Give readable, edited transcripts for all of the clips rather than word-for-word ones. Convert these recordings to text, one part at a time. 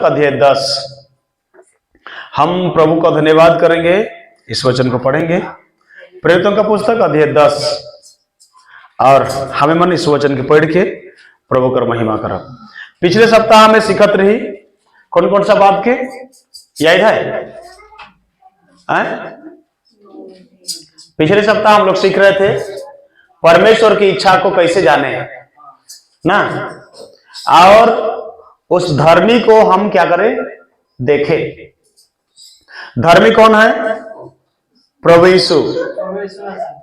अध्याय 10। हम प्रभु का धन्यवाद करेंगे, इस वचन को पढ़ेंगे। प्रेरितों का पुस्तक अध्याय 10 और हमें मन इस वचन के पढ़ के प्रभु कर महिमा करा। पिछले सप्ताह में सिखत रही कौन कौन सा बात के याद है? पिछले सप्ताह हम लोग सीख रहे थे परमेश्वर की इच्छा को कैसे जाने ना, और उस धर्मी को हम क्या करें, देखें। धर्मी कौन है? प्रभु यीशु।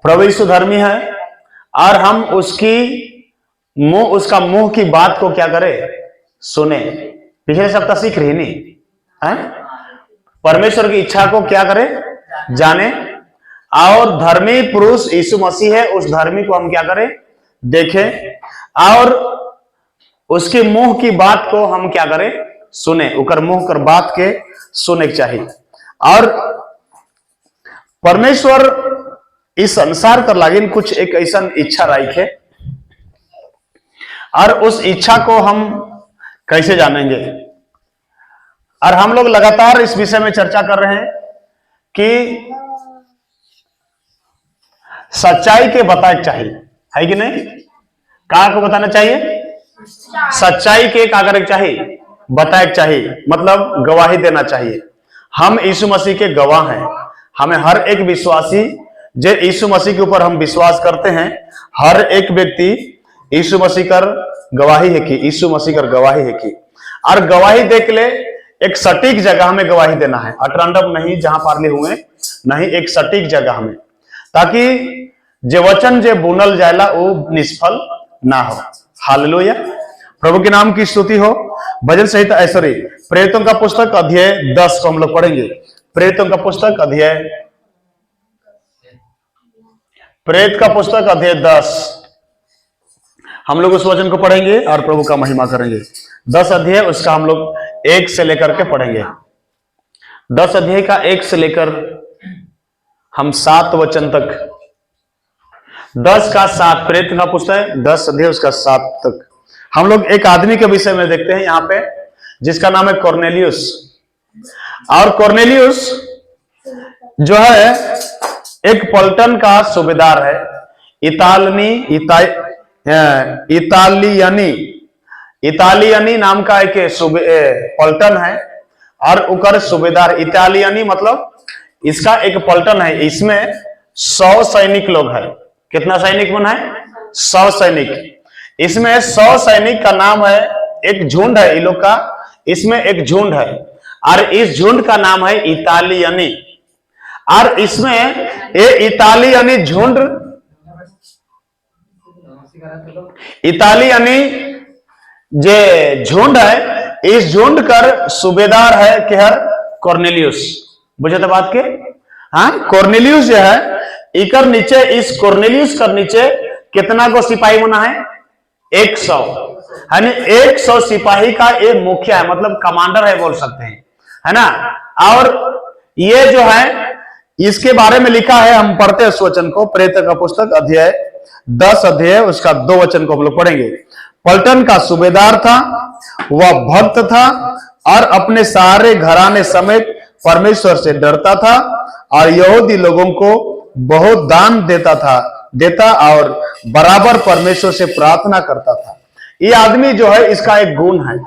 प्रभु यीशु धर्मी है और हम उसका मुंह की बात को क्या करें, सुने। पिछले सप्ताह सीख रही नहीं है? परमेश्वर की इच्छा को क्या करें, जाने। और धर्मी पुरुष यीशु मसीह है, उस धर्मी को हम क्या करें, देखें। और उसके मुंह की बात को हम क्या करें, सुने। उकर मुंह कर बात के सुने चाहिए। और परमेश्वर इस संसार कर लागिन कुछ एक ऐसा इच्छा राइखे, और उस इच्छा को हम कैसे जानेंगे। और हम लोग लगातार इस विषय में चर्चा कर रहे हैं कि सच्चाई के बताए चाहिए, है कि नहीं? कहा को बताना चाहिए, सच्चाई के का करे चाहिए, बताए चाहिए, मतलब गवाही देना चाहिए। हम यीशु मसीह के गवाह हैं। हमें हर एक विश्वासी जो यीशु मसीह के ऊपर हम विश्वास करते हैं, हर एक व्यक्ति यीशु मसीह कर गवाही है कि यीशु मसीह कर गवाही है कि, और गवाही दे के लिए एक सटीक जगह में गवाही देना है, अटरंडम नहीं, जहां पारले हुए नहीं, एक सटीक जगह में, ताकि जे वचन जे बुनल जायला वो निष्फल ना हो। हालेलुया, प्रभु के नाम की स्तुति हो। भजन संहिता ऐश्वर्य प्रेरितों का पुस्तक अध्याय 10 को हम लोग पढ़ेंगे। प्रेरित का पुस्तक अध्याय 10 हम लोग उस वचन को पढ़ेंगे और प्रभु का महिमा करेंगे। 10 अध्याय उसका हम लोग 1 से लेकर के पढ़ेंगे। 10 अध्याय का 1 से लेकर हम 7 वचन तक, 10 का 7 प्रेरित का पुस्तक 10 अध्याय उसका 7 तक हम लोग एक आदमी के विषय में देखते हैं यहाँ पे, जिसका नाम है कॉर्नेलियुस। और कॉर्नेलियुस जो है एक पलटन का सूबेदार है। इतालियनी नाम का एक पलटन है, और उकर सूबेदार इतालियनी मतलब इसका एक पलटन है। इसमें 100 सैनिक लोग हैं। कितना सैनिक बना है? 100 सैनिक। इसमें 100 सैनिक का नाम है, एक झुंड है इन लोग का, इसमें एक झुंड है, और इस झुंड का नाम है इतालियनी। और इसमें ये इतालियनी जे झुंड है, इस झुंड कर सूबेदार है केहर कॉर्नेलियुस। बुझे तो बात के? हाँ, कॉर्नेलियुस जो है, इकर नीचे, इस कॉर्नेलियुस कर नीचे कितना को सिपाही बना है? 100, यानी 100 सिपाही का ये मुखिया है, मतलब कमांडर है बोल सकते हैं, है ना। और ये जो है, इसके बारे में लिखा है, हम पढ़ते हैं उस वचन को। प्रेरित का पुस्तक अध्याय 10 अध्याय उसका 2 वचन को हम लोग पढ़ेंगे। पलटन का सूबेदार था, वह भक्त था और अपने सारे घराने समेत परमेश्वर से डरता था, और यहूदी लोगों को बहुत दान देता और बराबर परमेश्वर से प्रार्थना करता था। ये आदमी जो है, इसका एक गुण है।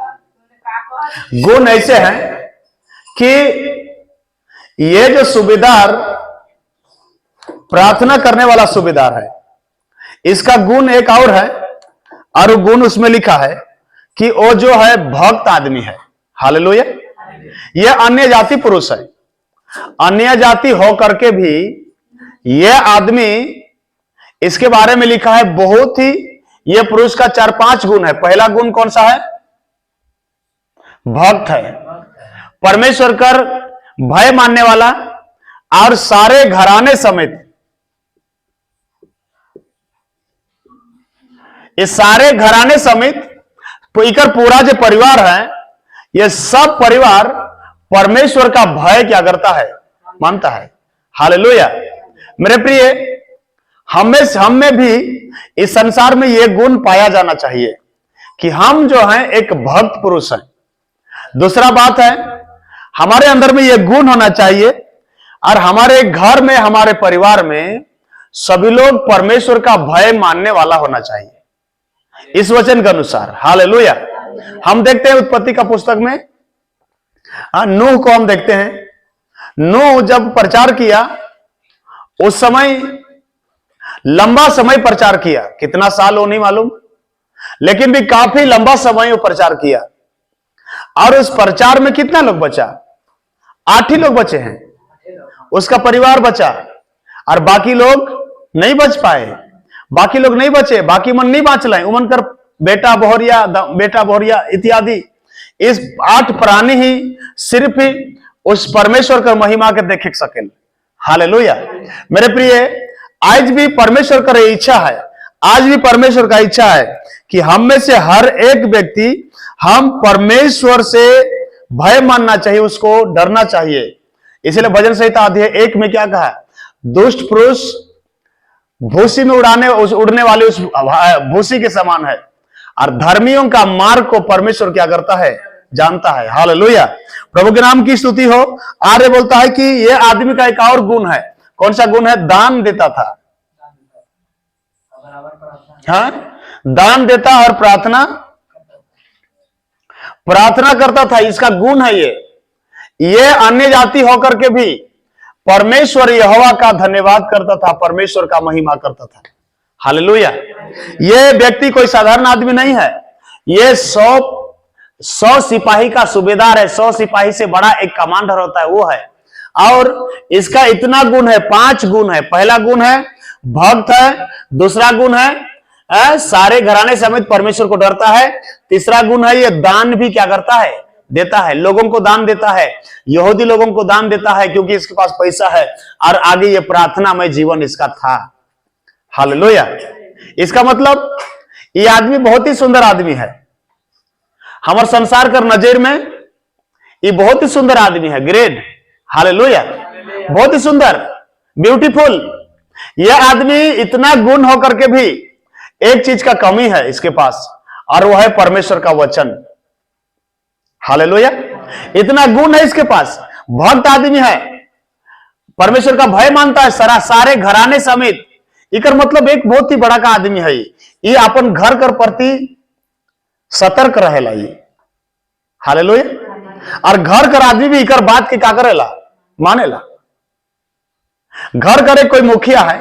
गुण ऐसे है कि ये जो सूबेदार, प्रार्थना करने वाला सूबेदार है, इसका गुण एक और है, और गुण उसमें लिखा है कि वो जो है भक्त आदमी है। हालेलुया। ये अन्य जाति पुरुष है। अन्य जाति हो करके भी ये आदमी, इसके बारे में लिखा है बहुत ही, ये पुरुष का 4-5 गुण है। पहला गुण कौन सा है? भक्त है, परमेश्वर कर भय मानने वाला, और सारे घराने समेत, इस सारे घराने समेत इकर पूरा जो परिवार है, ये सब परिवार परमेश्वर का भय क्या करता है? मानता है। हालेलुया। मेरे प्रिय, हम में भी इस संसार में यह गुण पाया जाना चाहिए कि हम जो हैं एक भक्त पुरुष हैं, दूसरा बात है, हमारे अंदर में यह गुण होना चाहिए और हमारे घर में, हमारे परिवार में सभी लोग परमेश्वर का भय मानने वाला होना चाहिए इस वचन के अनुसार। हालेलुया। हम देखते हैं उत्पत्ति का पुस्तक में, नूह को हम देखते हैं। नूह जब प्रचार किया, उस समय लंबा समय प्रचार किया, कितना साल हो नहीं मालूम, लेकिन भी काफी लंबा समय वो प्रचार किया। और उस प्रचार में कितना लोग बचा? 8 ही लोग बचे हैं, उसका परिवार बचा और बाकी लोग नहीं बच पाए, बाकी लोग नहीं बचे, बाकी मन नहीं बाँच लाए। उमन कर बेटा बोहरिया इत्यादि, इस 8 प्राणी ही सिर्फ ही उस परमेश्वर का महिमा के देख सके। हालेलुया। मेरे प्रिय, आज भी परमेश्वर का इच्छा है, आज भी परमेश्वर का इच्छा है कि हम में से हर एक व्यक्ति, हम परमेश्वर से भय मानना चाहिए, उसको डरना चाहिए। इसलिए भजन संहिता अध्याय 1 में क्या कहा? दुष्ट पुरुष भूसी में उड़ने वाले उस भूसी के समान है, और धर्मियों का मार्ग को परमेश्वर क्या करता है? जानता है। हालेलुया। प्रभु के नाम की स्तुति हो। आर्य बोलता है कि यह आदमी का एक और गुण है। कौन सा गुण है? दान देता था। हाँ, दान देता और प्रार्थना करता था। इसका गुण है ये अन्य जाति होकर के भी परमेश्वर यहोवा का धन्यवाद करता था, परमेश्वर का महिमा करता था। हालेलुया। ये व्यक्ति कोई साधारण आदमी नहीं है, ये 100 सिपाही का सूबेदार है। 100 सिपाही से बड़ा एक कमांडर होता है, वो है। और इसका इतना गुण है, 5 गुण है। पहला गुण है भक्त है, दूसरा गुण है सारे घराने समेत परमेश्वर को डरता है, तीसरा गुण है ये दान भी क्या करता है? देता है, लोगों को दान देता है, यहूदी लोगों को दान देता है क्योंकि इसके पास पैसा है, और आगे ये प्रार्थनामय जीवन इसका था। हालेलुया। इसका मतलब ये आदमी बहुत ही सुंदर आदमी है। हमारे संसार कर नजर में ये बहुत ही सुंदर आदमी है, ग्रेट। हालेलुया। बहुत ही सुंदर, ब्यूटीफुल। यह आदमी इतना गुण होकर के भी एक चीज का कमी है इसके पास, और वो है परमेश्वर का वचन। हालेलुया। इतना गुण है इसके पास, भक्त आदमी है, परमेश्वर का भय मानता है सारे घराने समेत। इकर मतलब एक बहुत ही बड़ा का आदमी है। ये अपन घर कर प्रति सतर्क रहेला ये। हालेलुया। और घर कर आदमी भी इकर बात के क्या करेला? मानेला। घर करे कोई मुखिया है,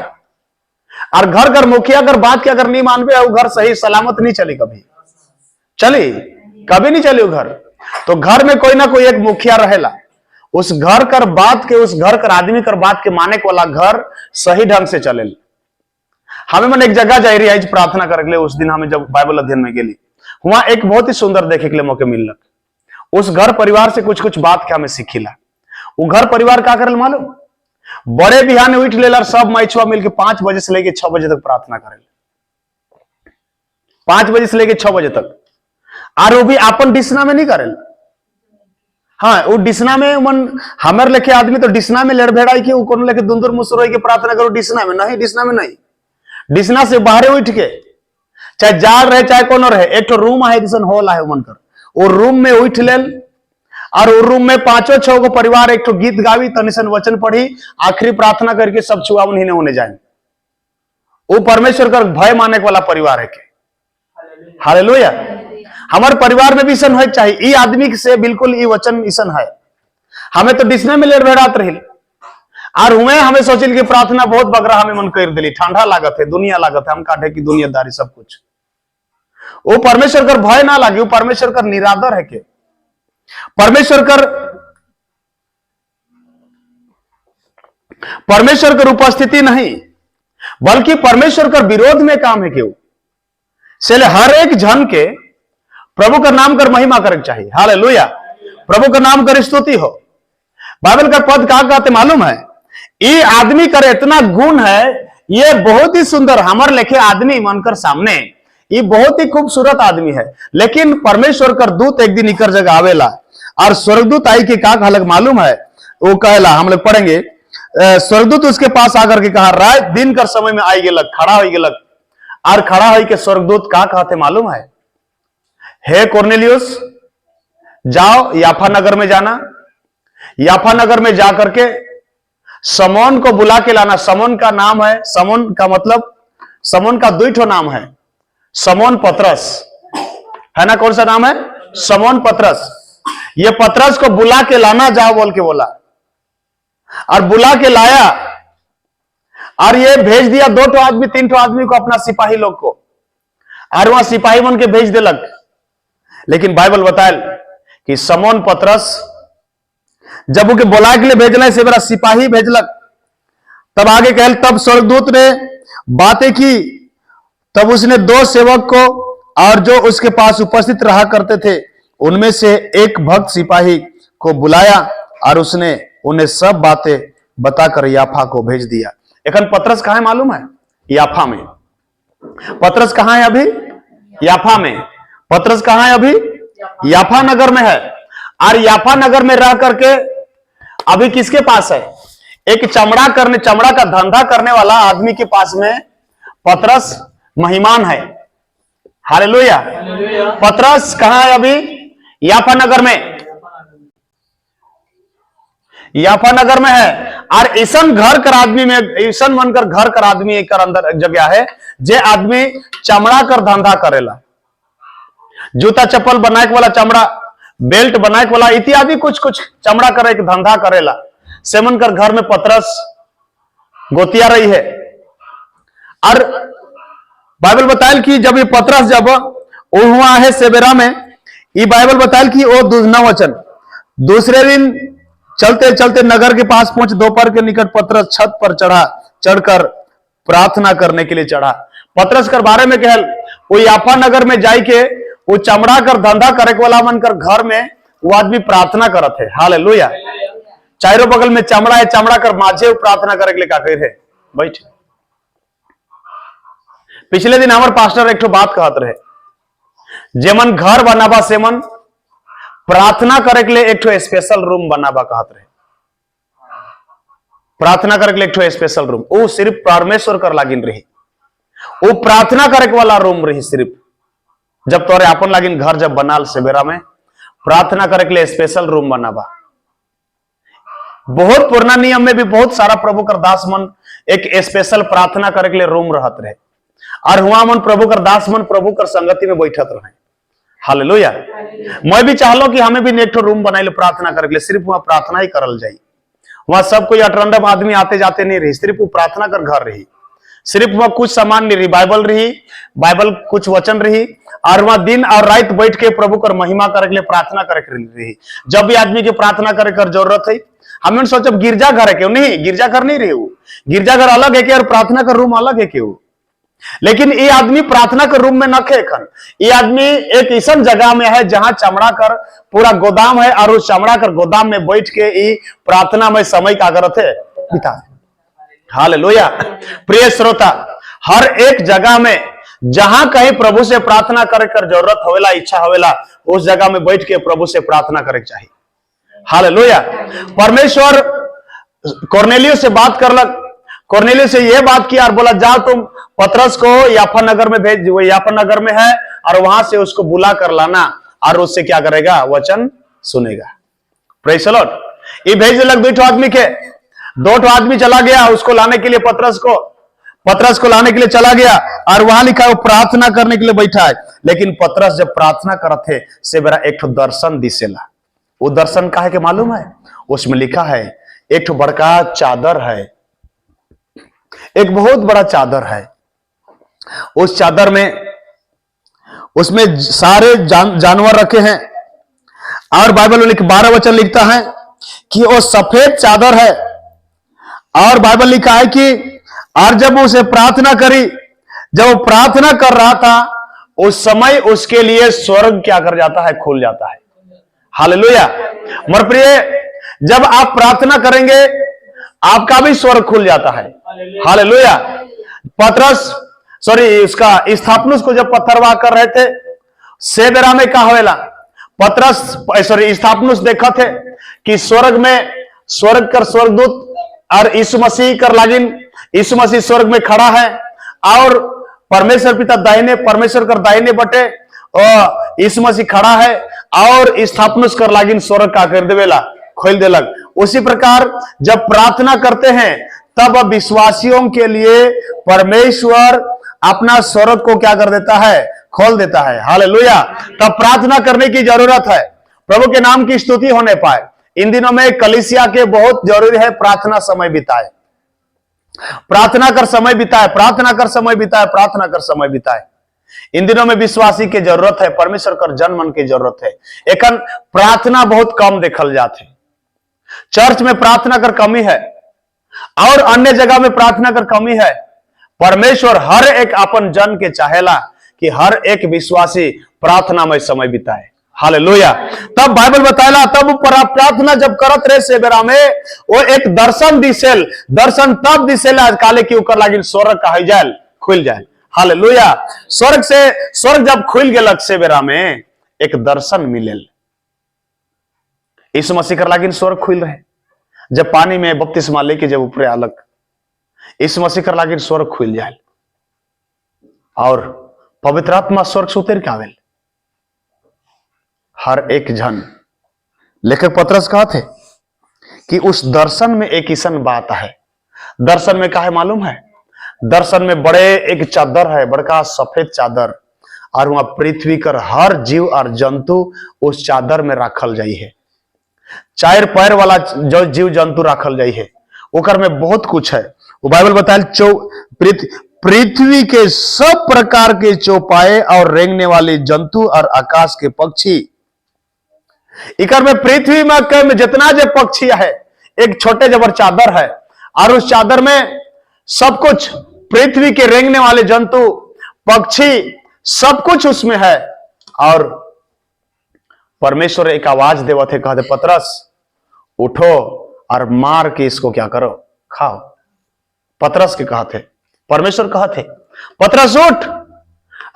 और घर कर मुखिया अगर बात के अगर नहीं मानवे, वो घर सही सलामत नहीं चली, कभी नहीं चली वो घर। तो घर में कोई ना कोई एक मुखिया रहेला, उस घर कर बात के, उस घर कर आदमी कर बात के माने वाला घर सही ढंग से चले। हमें मन एक जगह जा रही है प्रार्थना करे, उस दिन हमें जब बाइबल अध्ययन में गेली, वहां एक बहुत ही सुंदर देखे के लिए मौके मिलक। उस घर परिवार से कुछ कुछ बात के हमें सीखिला। वो घर परिवार क्या करे मालूम? बड़े बिहाने उठ ले, सब मैचुआ मिलकर 5 बजे से लेके 6 बजे तक प्रार्थना करे। 5 बजे से लेके 6 बजे तक, और वो भी अपन डिसना में नहीं करे। हाँ, वो डिसना में मन हमारे लेके आदमी तो डिसना में लड़ भेड़ा के वो लेके दुंदुर मुसुर के प्रार्थना करो। डिसना में नहीं, डिसना में नहीं, डिसना से बाहर उठ के, चाहे जाग रहे चाहे कौन रहे, एक तो रूम है जिसन हॉल है मन कर, वो रूम में उठ ले, और वो रूम में 5-6 को परिवार एक तो गीत गावी, तनिसन वचन पढ़ी, आखिरी प्रार्थना करके सब छुआवन ही होने जाए। वो परमेश्वर का भय मानने वाला परिवार है के। हालेलुया। हमारे परिवार में भी ईसन हो चाहिए। ये आदमी से बिल्कुल ये वचन ईसन है। हमें तो डिसने में लेट भेड़ात रही, और हमें सोचिल कि प्रार्थना बहुत बगरा हमें मन कर दिली, ठंडा लागत है, दुनिया लागत है, हम काटे की दुनियादारी सब कुछ। वो परमेश्वर कर भय ना लागे, वो परमेश्वर कर निरादर है के। परमेश्वर कर उपस्थिति नहीं, बल्कि परमेश्वर का विरोध में काम है क्यों। चले हर एक जन के प्रभु का नाम कर महिमा करे चाहिए। हालेलुया। प्रभु का नाम कर स्तुति हो। बाइबल का पद क्या कहते मालूम है? ये आदमी कर इतना गुण है, ये बहुत ही सुंदर हमारे लेखे आदमी मनकर सामने, ये बहुत ही खूबसूरत आदमी है। लेकिन परमेश्वर कर दूत एक दिन इकर जगह आवेला, और स्वर्गदूत आई के का अलग मालूम है? वो कहला, हम लोग पढ़ेंगे, स्वर्गदूत उसके पास आकर के कहा, रात दिन कर समय में आई गेलक, खड़ा हो गेलक, और खड़ा हो के स्वर्गदूत का कहते मालूम है? हे कोर्नेलियुस, जाओ याफा नगर में जाना, याफा नगर में जाकर के समौन को बुला के लाना। समौन का नाम है, समौन का मतलब, समौन का दो नाम है, समौन पतरस है ना। कौन सा नाम है? समौन पतरस। ये पतरस को बुला के लाना जाओ बोल के बोला, और बुला के लाया, और ये भेज दिया 2 आदमी 3 आदमी को, अपना सिपाही लोग को, और वहां सिपाही बन के भेज दिलक। लेकिन बाइबल बताए कि समौन पतरस जब उनके बुला के लिए भेजने से मेरा सिपाही भेजलक, तब आगे कह, तब स्वर्गदूत ने बातें की, तब उसने 2 सेवक को और जो उसके पास उपस्थित रहा करते थे उनमें से एक भक्त सिपाही को बुलाया, और उसने उन्हें सब बातें बताकर याफा को भेज दिया। एखन पतरस कहां है मालूम है? याफा में। पतरस कहां है अभी? याफा में। पतरस कहां है अभी? याफा नगर में है। और याफा नगर में रह करके अभी किसके पास है? एक चमड़ा का धंधा करने वाला आदमी के पास में पतरस महिमान है। हालेलुया। पतरस कहां है अभी? याफा नगर में। याफा नगर में है। और ईसन घर कर आदमी में, ईसन बनकर घर कर आदमी एक अंदर जगह है, जे आदमी चमड़ा कर धंधा करेला, जूता चप्पल बनाए वाला चमड़ा, बेल्ट बनाए वाला इत्यादि कुछ कुछ चमड़ा करे के धंधा करेला। सेमन कर घर में पतरस गोतिया रही है। और बाइबल बतायल कि जब ये पतरस जब वो हुआ है सेबेरा में, ये बाइबल बतायल कि वो 2 वचन, दूसरे दिन चलते चलते नगर के पास पहुंच, दोपहर के निकट पतरस छत पर चढ़कर प्रार्थना करने के लिए चढ़ा। पतरस कर बारे में कहल, वो याफा नगर में जाई के वो चमड़ा कर धंधा करे वाला मन कर घर में वो आदमी प्रार्थना करत है। हालेलुया। चारों बगल में चमड़ा है, चमड़ा कर माझे प्रार्थना करे के लिए का कह है बैठ। पिछले दिन हमारे पास्टर एक बात कहत रहे, जेमन घर बनाबा सेमन प्रार्थना करे के लिए एक स्पेशल रूम बनाबा कहत रहे। प्रार्थना करे के लिए एक स्पेशल रूम, वो सिर्फ परमेश्वर कर लागिन रही, वो प्रार्थना करे के वाला रूम रही सिर्फ। जब तोरे अपन लागिन घर जब बनाल सेबेरा में, प्रार्थना करे के लिए स्पेशल रूम बनाबा। बहुत पुराना नियम में भी बहुत सारा प्रभु कर दास मन एक स्पेशल प्रार्थना करे के लिए रूम रहत रहे, और हुआ मन प्रभु कर दास मन प्रभु कर संगति में बैठत रहे। हालेलुया। मैं भी चाहलो कि हमें भी एक रूम बनाइले प्रार्थना करे के लिए, सिर्फ वहां प्रार्थना ही करल जाई। वहां सब कोई अटरंडम आदमी आते जाते नहीं रही, सिर्फ वो प्रार्थना कर घर रही। सिर्फ वहां कुछ सामान नहीं रही, बाइबल रही, बाइबल कुछ वचन रही, और वहां दिन और रात बैठ के प्रभु कर महिमा करे के लिए प्रार्थना करे के रही। जब भी आदमी के प्रार्थना करे कर जरूरत है, हमें सोचब गिरजा घर है क्यों? नहीं, गिरजा घर नहीं रहे वो, गिरजा घर अलग है कि, और प्रार्थना का रूम अलग है क्यों? लेकिन ये आदमी प्रार्थना के रूम में न खे खन, ये आदमी एक ऐसा जगह में है जहां चमड़ा कर पूरा गोदाम है, और उस चमड़ा कर गोदाम में बैठ के ये प्रार्थना में समय का करत है बिता। हालेलुया। प्रिय श्रोता, हर एक जगह में जहां कहीं प्रभु से प्रार्थना करे कर जरूरत होवेला, इच्छा होवेला, उस जगह में बैठ के प्रभु से प्रार्थना करे चाहिए। हालेलुया। परमेश्वर कोर्नेलियुस से बात करलक, कोर्नेलियुस से यह बात किया और बोला, जाओ तुम पतरस को याफा नगर में भेज, वो याफा नगर में है, और वहां से उसको बुला कर लाना, और उससे क्या करेगा? वचन सुनेगा। Praise the Lord. ये भेज दिलक 2 आदमी के, 2 आदमी चला गया उसको लाने के लिए, पतरस को लाने के लिए चला गया, और वहां लिखा वो प्रार्थना करने के लिए बैठा है। लेकिन पतरस जब प्रार्थना करते से मेरा एक दर्शन दिसेला। वो दर्शन का है कि मालूम है? उसमें लिखा है एक बड़का चादर है, एक बहुत बड़ा चादर है। उस चादर में उसमें सारे जानवर रखे हैं, और बाइबल में 12 वचन लिखता है कि वो सफेद चादर है। और बाइबल लिखा है कि और जब उसे प्रार्थना करी, जब वो प्रार्थना कर रहा था, उस समय उसके लिए स्वर्ग क्या कर जाता है? खुल जाता है। हालेलुया। मर प्रिय, जब आप प्रार्थना करेंगे आपका भी स्वर्ग खुल जाता है। हालेलुया। उसका स्थिफनुस को जब पत्थरवाह कर रहे थे सेबेरा में, क्या होएला? स्थिफनुस देखा थे कि स्वर्ग में स्वर्ग कर स्वर्गदूत और यीशु मसीह कर लागिन, यीशु मसीह स्वर्ग में खड़ा है, और परमेश्वर पिता दाहिने, परमेश्वर कर दाहिने बटे, यीशु मसीह खड़ा है और स्थापनुस कर लागिन स्वर्ग का कर देवेला खोल देलक। उसी प्रकार जब प्रार्थना करते हैं तब विश्वासियों के लिए परमेश्वर अपना स्वर्ग को क्या कर देता है, खोल देता है। हालेलुया। तब प्रार्थना करने की जरूरत है, प्रभु के नाम की स्तुति होने पाए। इन दिनों में कलीसिया के बहुत जरूरी है प्रार्थना समय बिताए, प्रार्थना कर समय बिताए, प्रार्थना कर समय बिताए, प्रार्थना कर समय बिताए। इन दिनों में विश्वासी की जरूरत है, परमेश्वर कर जन मन की जरूरत है। एकन प्रार्थना बहुत कम देखल जाते, चर्च में प्रार्थना कर कमी है और अन्य जगह में प्रार्थना कर कमी है। परमेश्वर हर एक अपन जन के चाहेला कि हर एक विश्वासी प्रार्थना में समय बिताए। हालेलुया। तब बाइबल बताएला तब प्रार्थना जब करत रहे से बेरा में वो एक दर्शन दिसेल, दर्शन तब दिसेल आज काले की उकर लागिन स्वर्ग का है जाल खुल जाए। हालेलुया। स्वर्ग जब खुल गेलक से बेरा में एक दर्शन मिलेल। यीशु मसीह कर लागिन स्वर्ग खुल रहे, जब पानी में बपतिस्मा लेके जब ऊपर आलक, यीशु मसीह कर लागिन स्वर्ग खुल जाए और पवित्र आत्मा स्वर्ग से उतर के आवेल। हर एक जन, लेखक पतरस कहा थे कि उस दर्शन में एक ईसन बात है। दर्शन में क्या है मालूम है? दर्शन में बड़े एक चादर है, बड़का सफेद चादर, और वहां पृथ्वी कर हर जीव और जंतु उस चादर में रखल जाई है। चार पैर वाला जो जीव जंतु रखल जाई है, ओकर में बहुत कुछ है। वो बाइबल बताए पृथ्वी के सब प्रकार के चौपाए और रेंगने वाले जंतु और आकाश के पक्षी। इकर में पृथ्वी में जितना जो पक्षी है एक छोटे जबर चादर है, और उस चादर में सब कुछ, पृथ्वी के रेंगने वाले जंतु पक्षी सब कुछ उसमें है। और परमेश्वर एक आवाज देवा थे, कहते पतरस उठो और मार के इसको क्या करो, खाओ। पतरस के कहा थे, परमेश्वर कहा थे पतरस उठ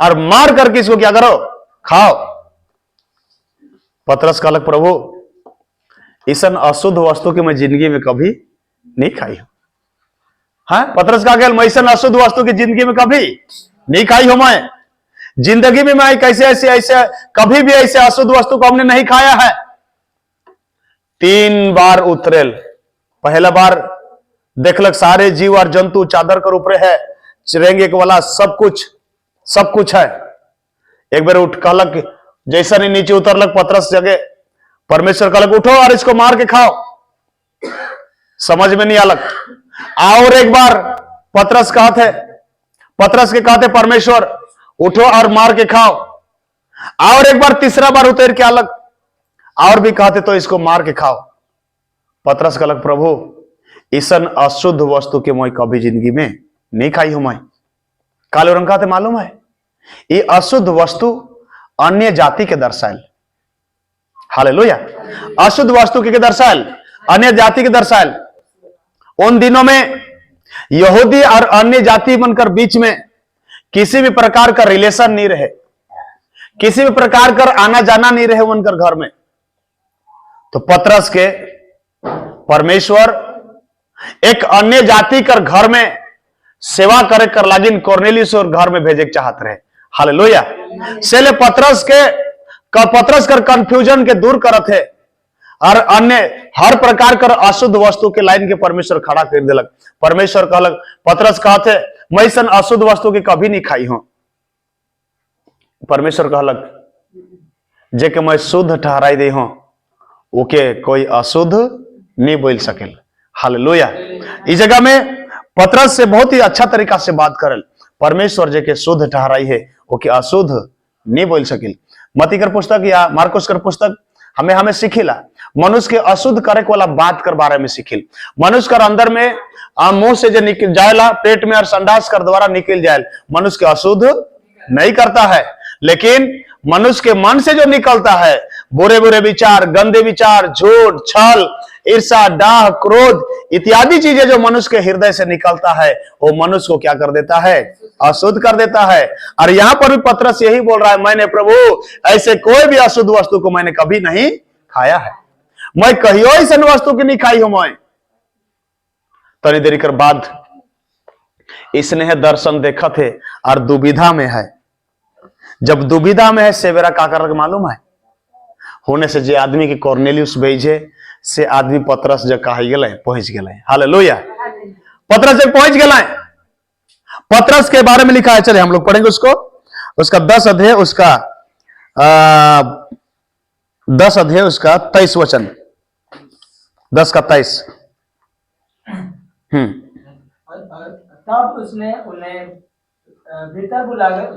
और मार करके इसको क्या करो, खाओ। पतरस का अलग, प्रभु ईसन अशुद्ध वस्तु की मैं जिंदगी में कभी नहीं खाई हूं। हाँ, पतरस का मैं ईसन अशुद्ध वस्तु की जिंदगी में कभी नहीं खाई हूं। मैं जिंदगी में मैं कैसे ऐसे कभी भी ऐसे अशुद्ध वस्तु को हमने नहीं खाया है। 3 बार उतरेल। पहला बार देखलक सारे जीव और जंतु चादर कर ऊपरे है, चिरेंगे के वाला सब कुछ है। एक बार उठ कहलक, जैसा नहीं नीचे उतरलक पतरस जगह, परमेश्वर कहलक उठो और इसको मार के खाओ। समझ में नहीं आलक। और एक बार पतरस के कहते परमेश्वर उठो और मार के खाओ। और एक बार तीसरा बार उतर के आलक और भी कहते तो इसको मार के खाओ। पतरस कहलक, प्रभु ईसन अशुद्ध वस्तु के मैं कभी जिंदगी में नहीं खाई हूं। मैं काले रंग कहते मालूम है, ये अशुद्ध वस्तु अन्य जाति के दर्शायल। हालेलुया। अशुद्ध वस्तु के दर्शायल, अन्य जाति के दर्शायल। उन दिनों में यहूदी और अन्य जाति बनकर बीच में किसी भी प्रकार का रिलेशन नहीं रहे, किसी भी प्रकार का आना जाना नहीं रहे उनकर घर में। तो पतरस के परमेश्वर एक अन्य जाति कर घर में सेवा करे कर लागिन कॉर्नेलियस और घर में भेजे चाहत रहे। हालेलुया। सेले पतरस कर कंफ्यूजन के दूर करत है और अन्य हर प्रकार कर अशुद्ध वस्तु के लाइन के परमेश्वर खड़ा कर दिलक। परमेश्वर कहलक, पतरस कहते मैं सन अशुद्ध वस्तु के कभी नहीं खाई हूं। परमेश्वर कहलक, जे के मैं शुद्ध ठहराई दे हूं ओके कोई अशुद्ध नहीं बोल सकेल। हालेलुया। इस जगह में पतरस से बहुत ही अच्छा तरीका से बात करल। परमेश्वर जे के शुद्ध ठहराई है ओके अशुद्ध नहीं बोल सकेल। मती कर पुस्तक या मार्कुस कर पुस्तक हमें सिखिला मनुष्य के अशुद्ध करे वाला बात कर बारे में सिखिल। मनुष्य कर अंदर में मुंह से जो निकल जाएला, पेट में और संडास कर द्वारा निकल जाए, मनुष्य के अशुद्ध नहीं करता है। लेकिन मनुष्य के मन से जो निकलता है, बुरे बुरे विचार, गंदे विचार, झूठ, छल, ईर्ष्या, डाह, क्रोध इत्यादि चीजें जो मनुष्य के हृदय से निकलता है, वो मनुष्य को क्या कर देता है, अशुद्ध कर देता है। और यहां पर भी पतरस यही बोल रहा है, मैंने प्रभु ऐसे कोई भी अशुद्ध वस्तु को मैंने कभी नहीं खाया है। मैं कहियो ऐसे वस्तु की नहीं खाई हूं। मैं तनी देरी कर बाद इसने दर्शन देखा थे और दुविधा में है। जब दुविधा में है सेवेरा का कर मालूम है होने से जे आदमी के कॉर्नेलियस भेजे से आदमी पतरस जब कहा गए पहुंच गए। हालेलुया। पतरस जब पहुंच गए, पतरस के बारे में लिखा है, चले हम लोग पढ़ेंगे उसको। उसका 10 अध्याय उसका 10 अध्याय उसका 23 वचन, 10 का 23। तब उसने उन्हें भीतर बुलाकर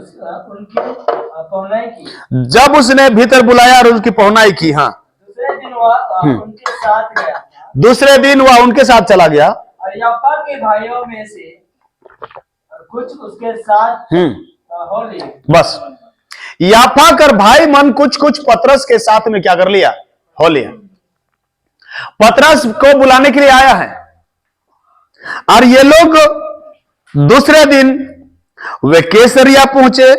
उनकी पहुनाई की। जब उसने भीतर बुलाया और उनकी पहुनाई की, हाँ, दूसरे दिन वह उनके साथ गया। दूसरे दिन वह उनके साथ चला गया और याफा के भाइयों में से कुछ उसके साथ हो लिए। बस याफा कर भाई मन कुछ कुछ पतरस के साथ में क्या कर लिया, हो लिया। पतरस को बुलाने के लिए आया है और ये लोग दूसरे दिन वे कैसरिया पहुंचे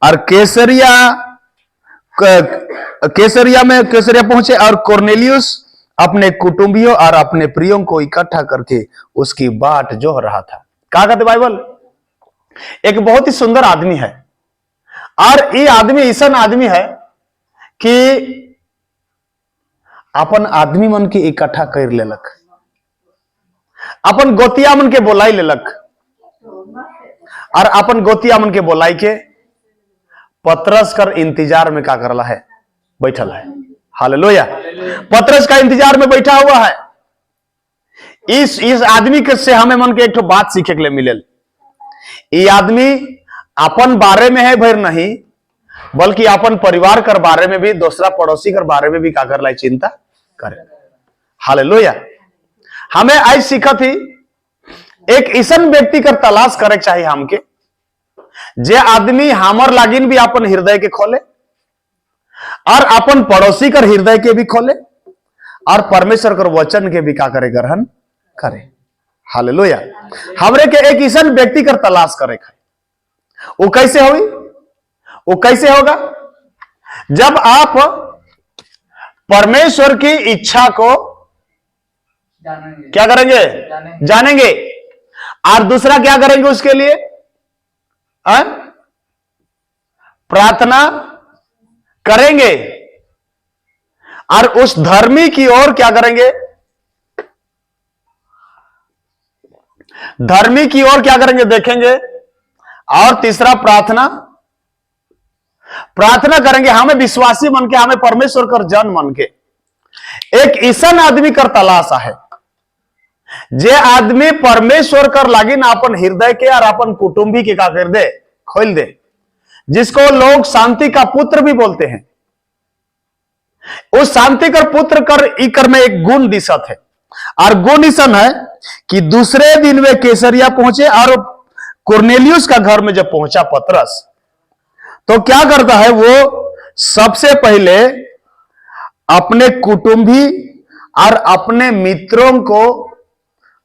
और कैसरिया पहुंचे और कॉर्नेलियस अपने कुटुंबियों और अपने प्रियों को इकट्ठा करके उसकी बाट जोह रहा था। क्या कहते बाइबल, एक बहुत ही सुंदर आदमी है और ये आदमी ऐसा आदमी है कि अपन आदमी मन के इकट्ठा कर लेलक, अपन गोतिया मन के बोलाई लेलक और अपन गोतिया मन के बोलाई के पतरस कर इंतजार में क्या करला है, बैठल है। हालेलुया। पतरस का इंतजार में बैठा हुआ है। इस आदमी के से हमें मन के एक बात सीखे के लिए मिले। ये आदमी अपन बारे में है भर नहीं, बल्कि अपन परिवार कर बारे में भी, दूसरा पड़ोसी कर बारे में भी क्या कर ला चिंता करे। हालेलुया। हमें आज सीखा थी एक ऐसा व्यक्ति कर तलाश करे चाहिए हमके, जे आदमी हमर लागिन भी अपन हृदय के खोले और अपन पड़ोसी कर हृदय के भी खोले और परमेश्वर कर वचन के भी क्या करे, ग्रहण करे। हालेलुया। हमरे के एक ऐसा व्यक्ति कर तलाश करे, वो कैसे होगी, वो कैसे होगा, जब आप परमेश्वर की इच्छा को क्या करेंगे, जानेंगे और दूसरा क्या करेंगे उसके लिए, प्रार्थना करेंगे और उस धर्मी की ओर क्या करेंगे, धर्मी की ओर क्या करेंगे, देखेंगे। और तीसरा प्रार्थना करेंगे। हमें विश्वासी मन के, हमें परमेश्वर कर जन मन के एक ऐसा आदमी कर तलाशा है जे आदमी परमेश्वर कर लागिन अपन हृदय के और अपन कुटुंबी के क्या कर दे, खोल दे, जिसको लोग शांति का पुत्र भी बोलते हैं। उस शांति कर पुत्र कर इकर में एक गुण दिशत है और गुण ईसन है कि दूसरे दिन वे कैसरिया पहुंचे और कुरनेलियुस का घर में जब पहुंचा पतरस, तो क्या करता है वो, सबसे पहले अपने कुटुंबी और अपने मित्रों को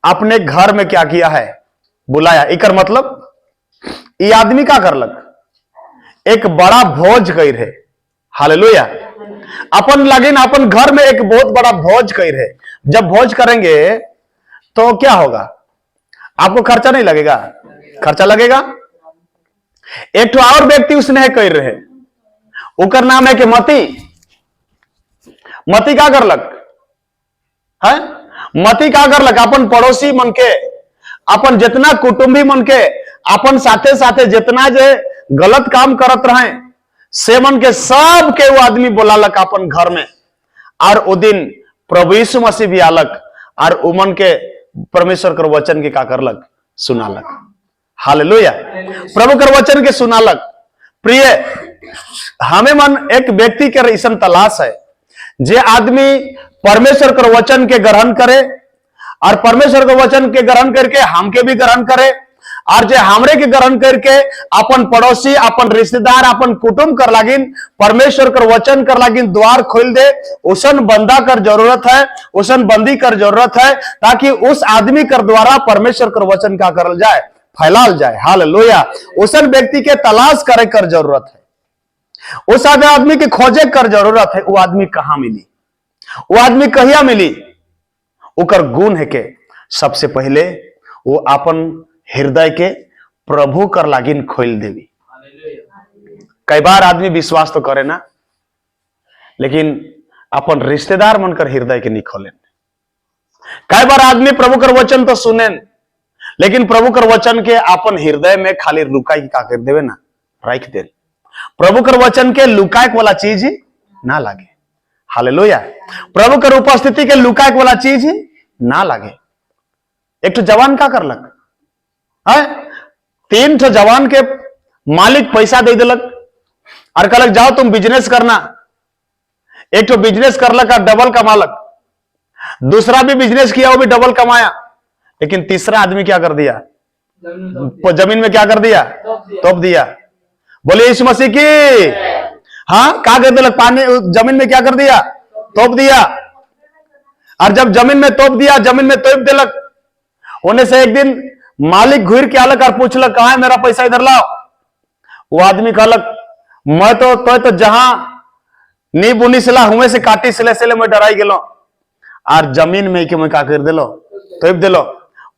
अपने घर में क्या किया है, बुलाया। इकर मतलब ये आदमी क्या करलक, एक बड़ा भोज कर है। हालेलुया। अपन लगिन अपन घर में एक बहुत बड़ा भोज कर है। जब भोज करेंगे तो क्या होगा, आपको खर्चा नहीं लगेगा, खर्चा लगेगा। एक तो और व्यक्ति उसने कर रहे, उकर नाम है कि मती क्या करलक है, मती क्या करलक, अपन पड़ोसी मन के, अपन जितना कुटुंबी मन के, अपन साथे साथे जितना जे गलत काम करत रहे से मन के सब के वो आदमी बोलालक अपन घर में। और वो दिन प्रभु यीशु मसीह भी आलक और उमन के परमेश्वर कर वचन के का करलक, सुनालक। हालेलुया। प्रभु कर वचन के सुनालक। प्रिय, हमें मन एक व्यक्ति के ऐसा तलाश है जे आदमी परमेश्वर कर वचन के ग्रहण करे और परमेश्वर के वचन के ग्रहण करके हमके भी ग्रहण करे और जे हमरे के ग्रहण करके अपन पड़ोसी, अपन रिश्तेदार, अपन कुटुंब कर लागिन परमेश्वर कर वचन कर लागिन द्वार खोल दे। उसन बंदा कर जरूरत है, उसन बंदी कर जरूरत है, ताकि उस आदमी कर द्वारा परमेश्वर कर वचन का करल जाए, फैलाल जाए। हालेलुया। उसन व्यक्ति के तलाश करे कर जरूरत है, उस आदमी के खोजे कर जरूरत है। वो आदमी कहां मिली, वो आदमी कहिया मिली, उकर गुण है के सबसे पहले वो अपन हृदय के प्रभु कर लागिन खोल देवी। कई बार आदमी विश्वास तो करे ना, लेकिन अपन रिश्तेदार मनकर हृदय के नहीं खोले। कई बार आदमी प्रभु कर वचन तो सुने, लेकिन प्रभु कर वचन के अपन हृदय में खाली लुकाई का कर देवे ना, रख दे। प्रभु कर वचन के लुकाए वाला चीज ही ना लागे। हालेलुया। प्रभु कर उपस्थिति के लुकाए वाला चीज ही ना लागे। एक तो जवान का करलक है, 3 ठो जवान के मालिक पैसा दे दिलक और कहलक जाओ तुम बिजनेस करना। एक तो बिजनेस करलक और डबल कमालक, दूसरा भी बिजनेस किया, वो भी डबल कमाया, लेकिन तीसरा आदमी क्या कर दिया? जमीन में क्या कर दिया? तोप दिया। बोले यीशु मसीह की। हाँ, क्या कर दिलक? पानी जमीन में क्या कर दिया? तोप दिया। और जब जमीन में तोप दिया, जमीन में तोप दिलक, होने से एक दिन मालिक घूर के आलक और पूछलक कहां है मेरा पैसा, इधर लाओ। वो आदमी कहलक मैं तो जहां नी बुनी सिला हुए से काटी सिले सिले मैं डराई गेलो, और जमीन में के मैं का कर दिलो? तोप दिलो।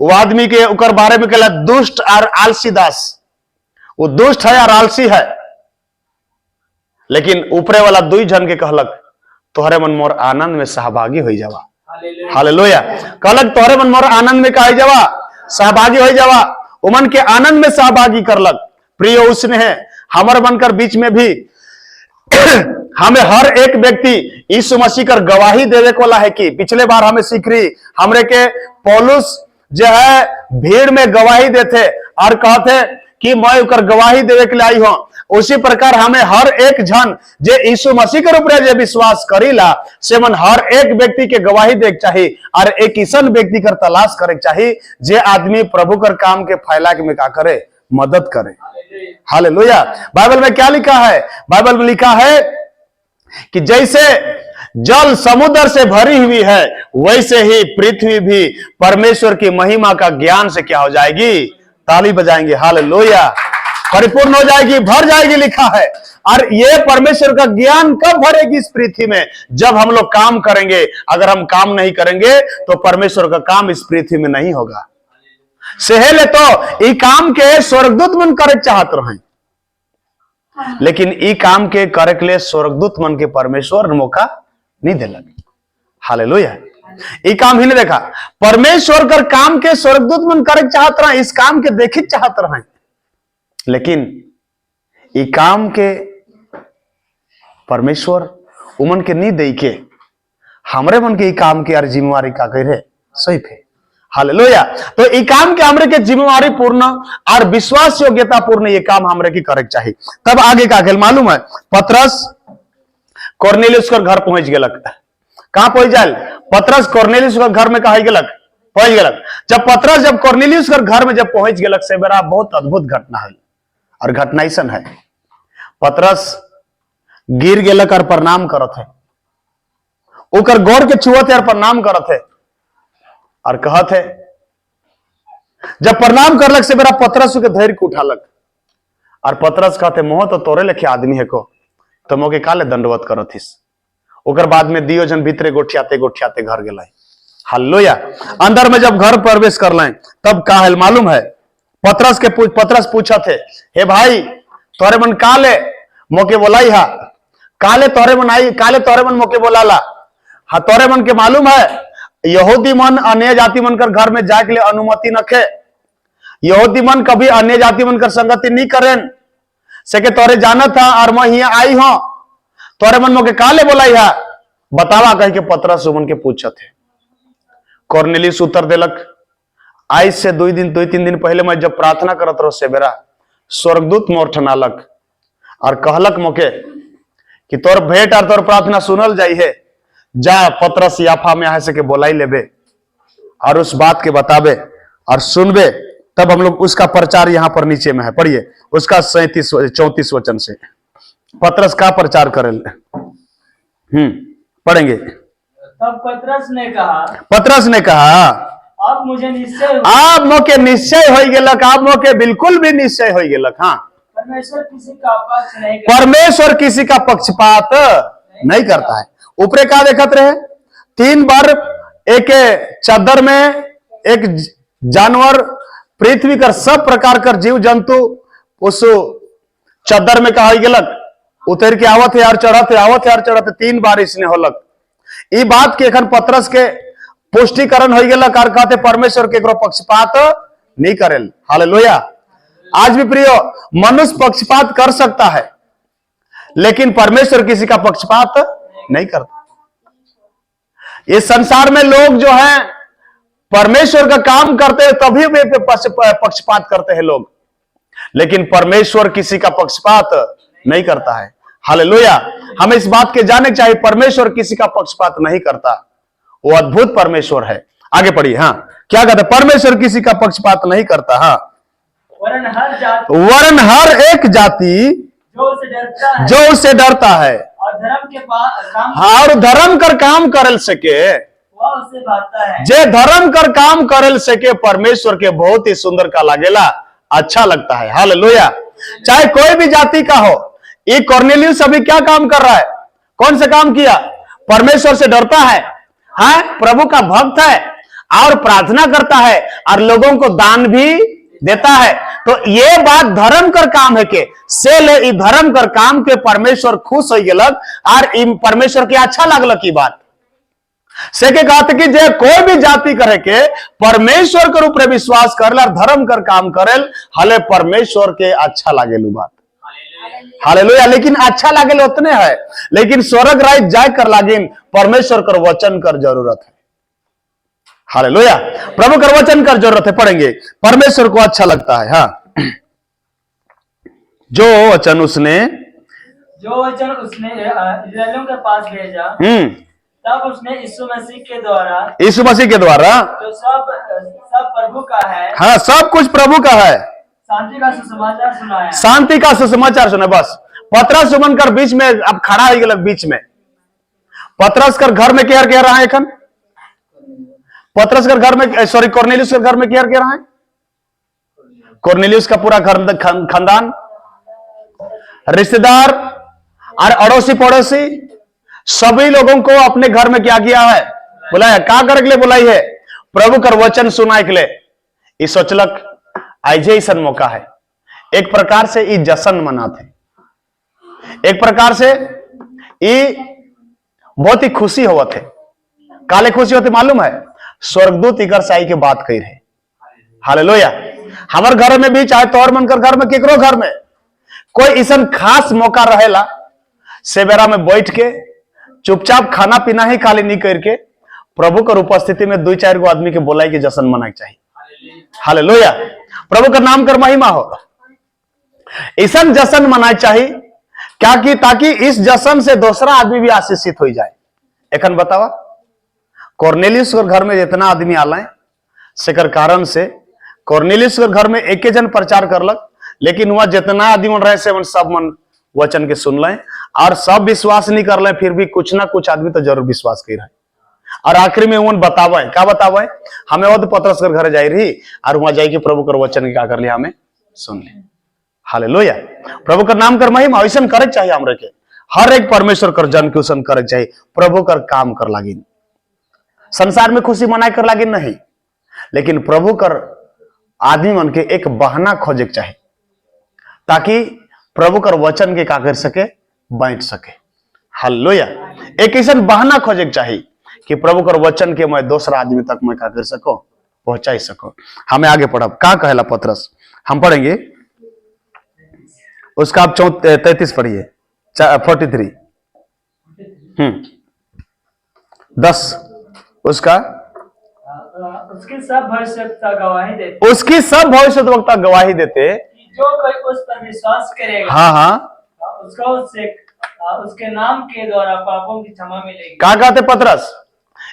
वो आदमी के उकर बारे में कहला दुष्ट और आलसी दास। वो दुष्ट है और आलसी है, लेकिन ऊपरे वाला 2 जन के कहलक तोहरे मन मोर आनंद में सहभागी हो जावा। हालेलुया। कहलक तोहरे मन मोर आनंद में कहा जावा, सहभागी हो जावा। उमन के आनंद में सहभागी करलक। प्रिय उसने है हमारे बनकर बीच में भी हमें हर एक व्यक्ति यीशु मसीह कर गवाही देवे को ला है कि पिछले बार हमें सीख रही हमरे के पौलुस जो है भीड़ में गवाही देते और कहते कि मैं उकर गवाही देवे के लिए आई हूं। उसी प्रकार हमें हर एक जन जे यीशु मसीह के ऊपर जे विश्वास करीला से मन हर एक व्यक्ति के गवाही देख चाहिए और एक ईसन व्यक्ति कर तलाश करे चाहिए जे आदमी प्रभु कर काम के फैला के में का करे, मदद करे। हालेलुया। बाइबल में क्या लिखा है? बाइबल में लिखा है कि जैसे जल समुद्र से भरी हुई है वैसे ही पृथ्वी भी परमेश्वर की महिमा का ज्ञान से क्या हो जाएगी? ताली बजाएंगे। हालेलुया। परिपूर्ण हो जाएगी, भर जाएगी लिखा है। और ये परमेश्वर का ज्ञान कब भरेगी इस पृथ्वी में? जब हम लोग काम करेंगे। अगर हम काम नहीं करेंगे तो परमेश्वर का काम इस पृथ्वी में नहीं होगा। सेहले तो ई काम के स्वर्गदूत मन करे चाहत रहे, लेकिन ई काम के करे के लिए स्वर्गदूत मन के परमेश्वर मौका नहीं दिलक। हालेलुया। ई काम ही नहीं देखा। परमेश्वर कर काम के स्वर्गदूत मन करे चाहत रहे, इस काम के देखित चाहत रहे, लेकिन ई काम के परमेश्वर उमन के नहीं दे के हमरे मन के ई काम के यार जिम्मेवारी का कह रहे सही थे। हालेलुया। तो ई काम के हमरे के जिम्मेवारी पूर्ण और विश्वास योग्यता पूर्ण ये काम हमरे की करे चाहिए। तब आगे का खेल मालूम है? पतरस कॉर्नेलियस कर घर पहुंच गेलक। कहां पहुंच जाए? पतरस कॉर्नेलियस के घर में कहा गेलक, पहुंच गेलक। जब कॉर्नेलियस के घर में जब पहुंच गेलक से बेरा बहुत अद्भुत घटना है। और घटना ऐसा है, पतरस गिर गेलक और प्रणाम करत है, ओकर गौर के छुअत है और प्रणाम करत है और कहत है। जब प्रणाम करलक से बेरा पतरस के धैर्य को उठालक और पतरस कहते मोह तो तोरे लेखे आदमी है को तो मोके काले दंडवत करथिस। ओकर बाद में दियो जन भीतरे गोठियाते गोठियाते घर गेलै। हालेलुया। अंदर में जब घर प्रवेश करले तब का है मालूम है? पतरस पूछा थे, हे भाई तोरे मन काले मोके बोलाई हा, काले तोरे मन मोके बोलाला। हाँ, तोरे मन के मालूम है यहूदी मन अन्य जाति मन कर घर में जाके लिए अनुमति नखे। यहूदी मन कभी अन्य जाति मन कर संगति नहीं करें से के तोरे जाना था और मैं यहाँ आई हूं, तोरे मन मोके काले बोलाई हा, बतावा कह के पतरस उमन के पूछत है। कॉर्नेलियस उत्तर देलक, आज से 2-3 दिन पहले मैं जब प्रार्थना करत रहो से बेरा स्वर्गदूत मोर ठनालक और कहलक मोके कि तोर भेंट और तोर प्रार्थना सुनल जाई है, जा पतरस याफा में आए से के बोलाई लेबे और उस बात के बताबे और सुनबे। तब हम लोग उसका प्रचार यहां पर नीचे में है, पढ़िए उसका 34 वचन से पतरस का प्रचार करे। पढ़ेंगे। तब पतरस ने कहा अब मुझे निश्चय आप मोके निश्चय हो गेलक, आप मोके बिल्कुल भी निश्चय हो गेलक। हाँ, परमेश्वर किसी का पक्षपात नहीं करता है। ऊपरे का देखत रहे 3 बार एक चादर में एक जानवर पृथ्वी कर सब प्रकार कर जीव जंतु उस चादर में कहा गेलक उतर के आवत है यार चढ़त है, आवत है यार चढ़त है, 3 बार इसने होलक। ई बात के एखन पतरस के पुष्टिकरण हो गेलक और कहते परमेश्वर के पक्षपात नहीं करेल। हालेलुया। आज भी प्रियो, मनुष्य पक्षपात कर सकता है लेकिन परमेश्वर किसी का पक्षपात नहीं करता। इस संसार में लोग जो हैं परमेश्वर का काम करते हैं तभी वे पक्षपात करते हैं लोग, लेकिन परमेश्वर किसी का पक्षपात नहीं करता है। हालेलुया। हमें इस बात के जानने चाहिए, परमेश्वर किसी का पक्षपात नहीं करता, वो अद्भुत परमेश्वर है। आगे पढ़िए। हाँ, क्या कहते? परमेश्वर किसी का पक्षपात नहीं करता। हाँ, वरन हर एक जाति जो उससे डरता है और धर्म के काम और धर्म कर काम करल सके, वह उससे भागता है। जे धर्म कर काम करल सके परमेश्वर के बहुत ही सुंदर का लागेला, अच्छा लगता है। हालेलुया। चाहे कोई भी जाति का हो। ये कॉर्नेलियस अभी क्या काम कर रहा है? कौन सा काम किया? परमेश्वर से डरता है, हाँ, प्रभु का भक्त है और प्रार्थना करता है और लोगों को दान भी देता है। तो ये बात धर्म कर काम है के से ले धर्म कर काम के परमेश्वर खुश हो गेलक और परमेश्वर के अच्छा लगलक। ई बात से के कहते कि जे कोई भी जाति करे के परमेश्वर के ऊपर विश्वास कर और धर्म कर काम करेल, हले परमेश्वर के अच्छा लागेलू बात। हालेलुया। लेकिन अच्छा लागेल उतने है, लेकिन स्वर्ग राज्य जाय कर लागिन परमेश्वर कर वचन कर जरूरत है। हालेलुया। प्रभु कर वचन कर जरूरत है। पढ़ेंगे, परमेश्वर को अच्छा लगता है। हाँ, जो वचन उसने इस्राएलियों के पास भेजा, तब उसने यीशु मसीह के द्वारा जो सब प्रभु का है, हाँ, सब कुछ प्रभु का है, शांति का सुसमाचार सुनाया। शांति का सुसमाचार सुना। बस पतरस सुमन कर बीच में अब खड़ा हो गया। बीच में पतरस कर घर में केयर कह रहा है। एखन पतरस कर घर में, सॉरी, कॉर्नेलियस के घर में केयर कह रहा है। कॉर्नेलियस का पूरा खानदान, रिश्तेदार और अड़ोसी पड़ोसी सभी लोगों को अपने घर में क्या किया है? बुलाया। क्या करे के लिए बुलाई है? प्रभु कर वचन सुनाए के लिए। इस सोचलक आज ऐसा मौका है। एक प्रकार से ई जश्न मनाते, एक प्रकार से ई बहुत ही खुशी हुआ थे। काले खुशी होते मालूम है? स्वर्गदूत इकर साई के बात कही रहे। हालेलुया। हमारे घर में भी, चाहे तोर मन कर घर में, केकरो घर में कोई ऐसा खास मौका रहेला, सेवेरा में बैठ के चुपचाप खाना पीना ही खाली नहीं करके प्रभु कर उपस्थिति में 2-4 गो आदमी के बोलाई के जश्न मनाए चाहिए। हालेलुया। प्रभु का नाम कर महिमा हो। ऐसा जश्न मनाए चाहिए क्या कि ताकि इस जश्न से दूसरा आदमी भी आशीषित हो जाए। एखन बतावा, कॉर्नेलियस के घर में जितना आदमी आला सेकर कारण से कॉर्नेलियस के घर में एक जन प्रचार करलक, लेकिन वहां जितना आदमी रहे से सब मन वचन के सुन लें और सब विश्वास नहीं कर ले, फिर भी कुछ ना कुछ आदमी तो जरूर विश्वास कर रहे। और आखिरी में उन बतावे, क्या बतावे? हमें वो पतरस कर घर जाई रही और वहां जाके प्रभु कर वचन क्या कर लिया, हमें सुन ले। हालेलुया। प्रभु का नाम कर महिमा ऐसा करे चाहिए। हमरे के हर एक परमेश्वर कर जन के उसन करे चाहिए। प्रभु कर काम कर लागिन, संसार में खुशी मनाए कर लागिन नहीं, लेकिन प्रभु कर आदमी मन के एक बहाना खोजे चाहिए ताकि प्रभु कर वचन के का कर सके, बैठ सके। हालेलुया। एक ऐसा बहाना खोजे चाहिए कि प्रभु कर वचन के मैं दूसरा आदमी तक मैं का कर सको, पहुंचा सको। हमें आगे पढ़ब का कहला पतरस, हम पढ़ेंगे उसका। आप 33 पढ़िए, 43 10 उसका। उसकी सब भविष्यवक्ता गवाही देते जो कोई उस पर विश्वास करेगा, हाँ हाँ, उसको उसके नाम के द्वारा पापों की क्षमा मिलेगी। क्या कहते पतरस?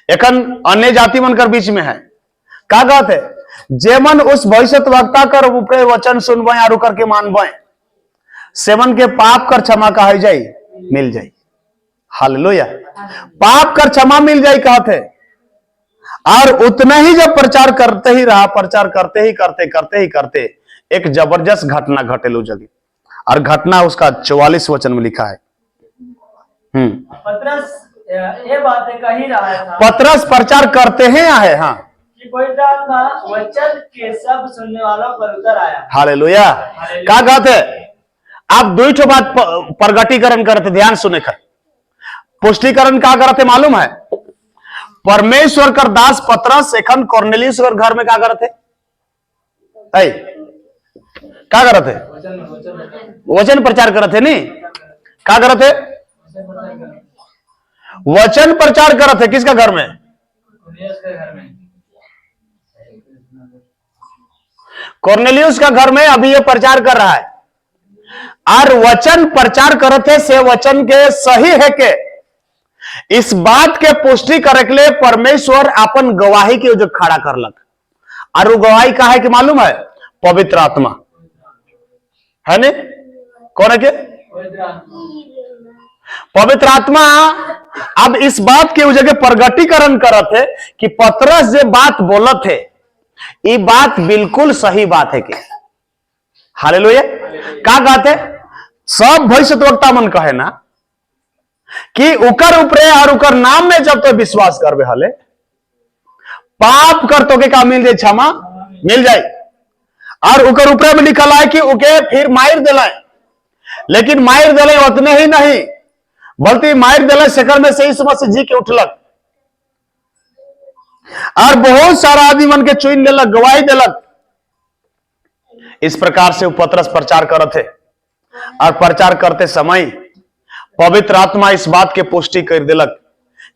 एखन अन्य जाति मन कर बीच में है। क्या कहते? जे मन उस भविष्यवक्ता कर ऊपरे वचन सुनबे और करके मानबे, सेवन के पाप कर क्षमा का हो जाई, मिल जाई। हालेलुया। पाप कर क्षमा मिल जाई कहते, और उतना ही जब प्रचार करते ही रहा, प्रचार करते ही करते एक जबरदस्त घटना घटेलू जगह, और घटना उसका 44 वचन में लिखा है। पतरस ये बातें कह ही रहा था, पतरस प्रचार करते हैं आए, हाँ, कि पवित्र आत्मा वचन के सब सुनने वालों पर उतर आया। हालेलुया। क्या कहते? आप दो ठो बात प्रगटीकरण करते, ध्यान सुने कर। पुष्टिकरण का करते मालूम है? परमेश्वर कर दास पतरस एखन कॉर्नेलियस कर घर में क्या करते? क्या करते? वचन प्रचार करते नहीं? क्या करते? वचन प्रचार करते। किसका घर में? कॉर्नेलियस का घर में अभी ये प्रचार कर रहा है, और वचन प्रचार करते से वचन के सही है के इस बात के पुष्टि करे के लिए परमेश्वर अपन गवाही के जो खड़ा करलक, और वो गवाही का है कि मालूम है? पवित्र आत्मा है ने? कौन है के? पवित्र आत्मा। अब इस बात के जगह प्रगटीकरण करत है कि पतरस जे बात बोलत है, ये बात बिल्कुल सही बात है। कि हालेलुया। क्या कहते? सब भविष्यद्वक्ता मन कहे ना कि उकर ऊपरे और उकर नाम में जब तो विश्वास करबे हले पाप कर तो के का मिल जाए, क्षमा मिल जाए। और उकर ऊपरे में लिखल है कि उके फिर मार दिलाए, लेकिन मार दिलाए उतने ही नहीं, बल्कि मार दिलाए शेखर में से ही समझ जी के उठलक, और बहुत सारा आदमी मन के चुन लेलक, गवाही दिलक। इस प्रकार से वो पतरस प्रचार करते, और प्रचार करते समय पवित्र आत्मा इस बात के पुष्टि कर दिलक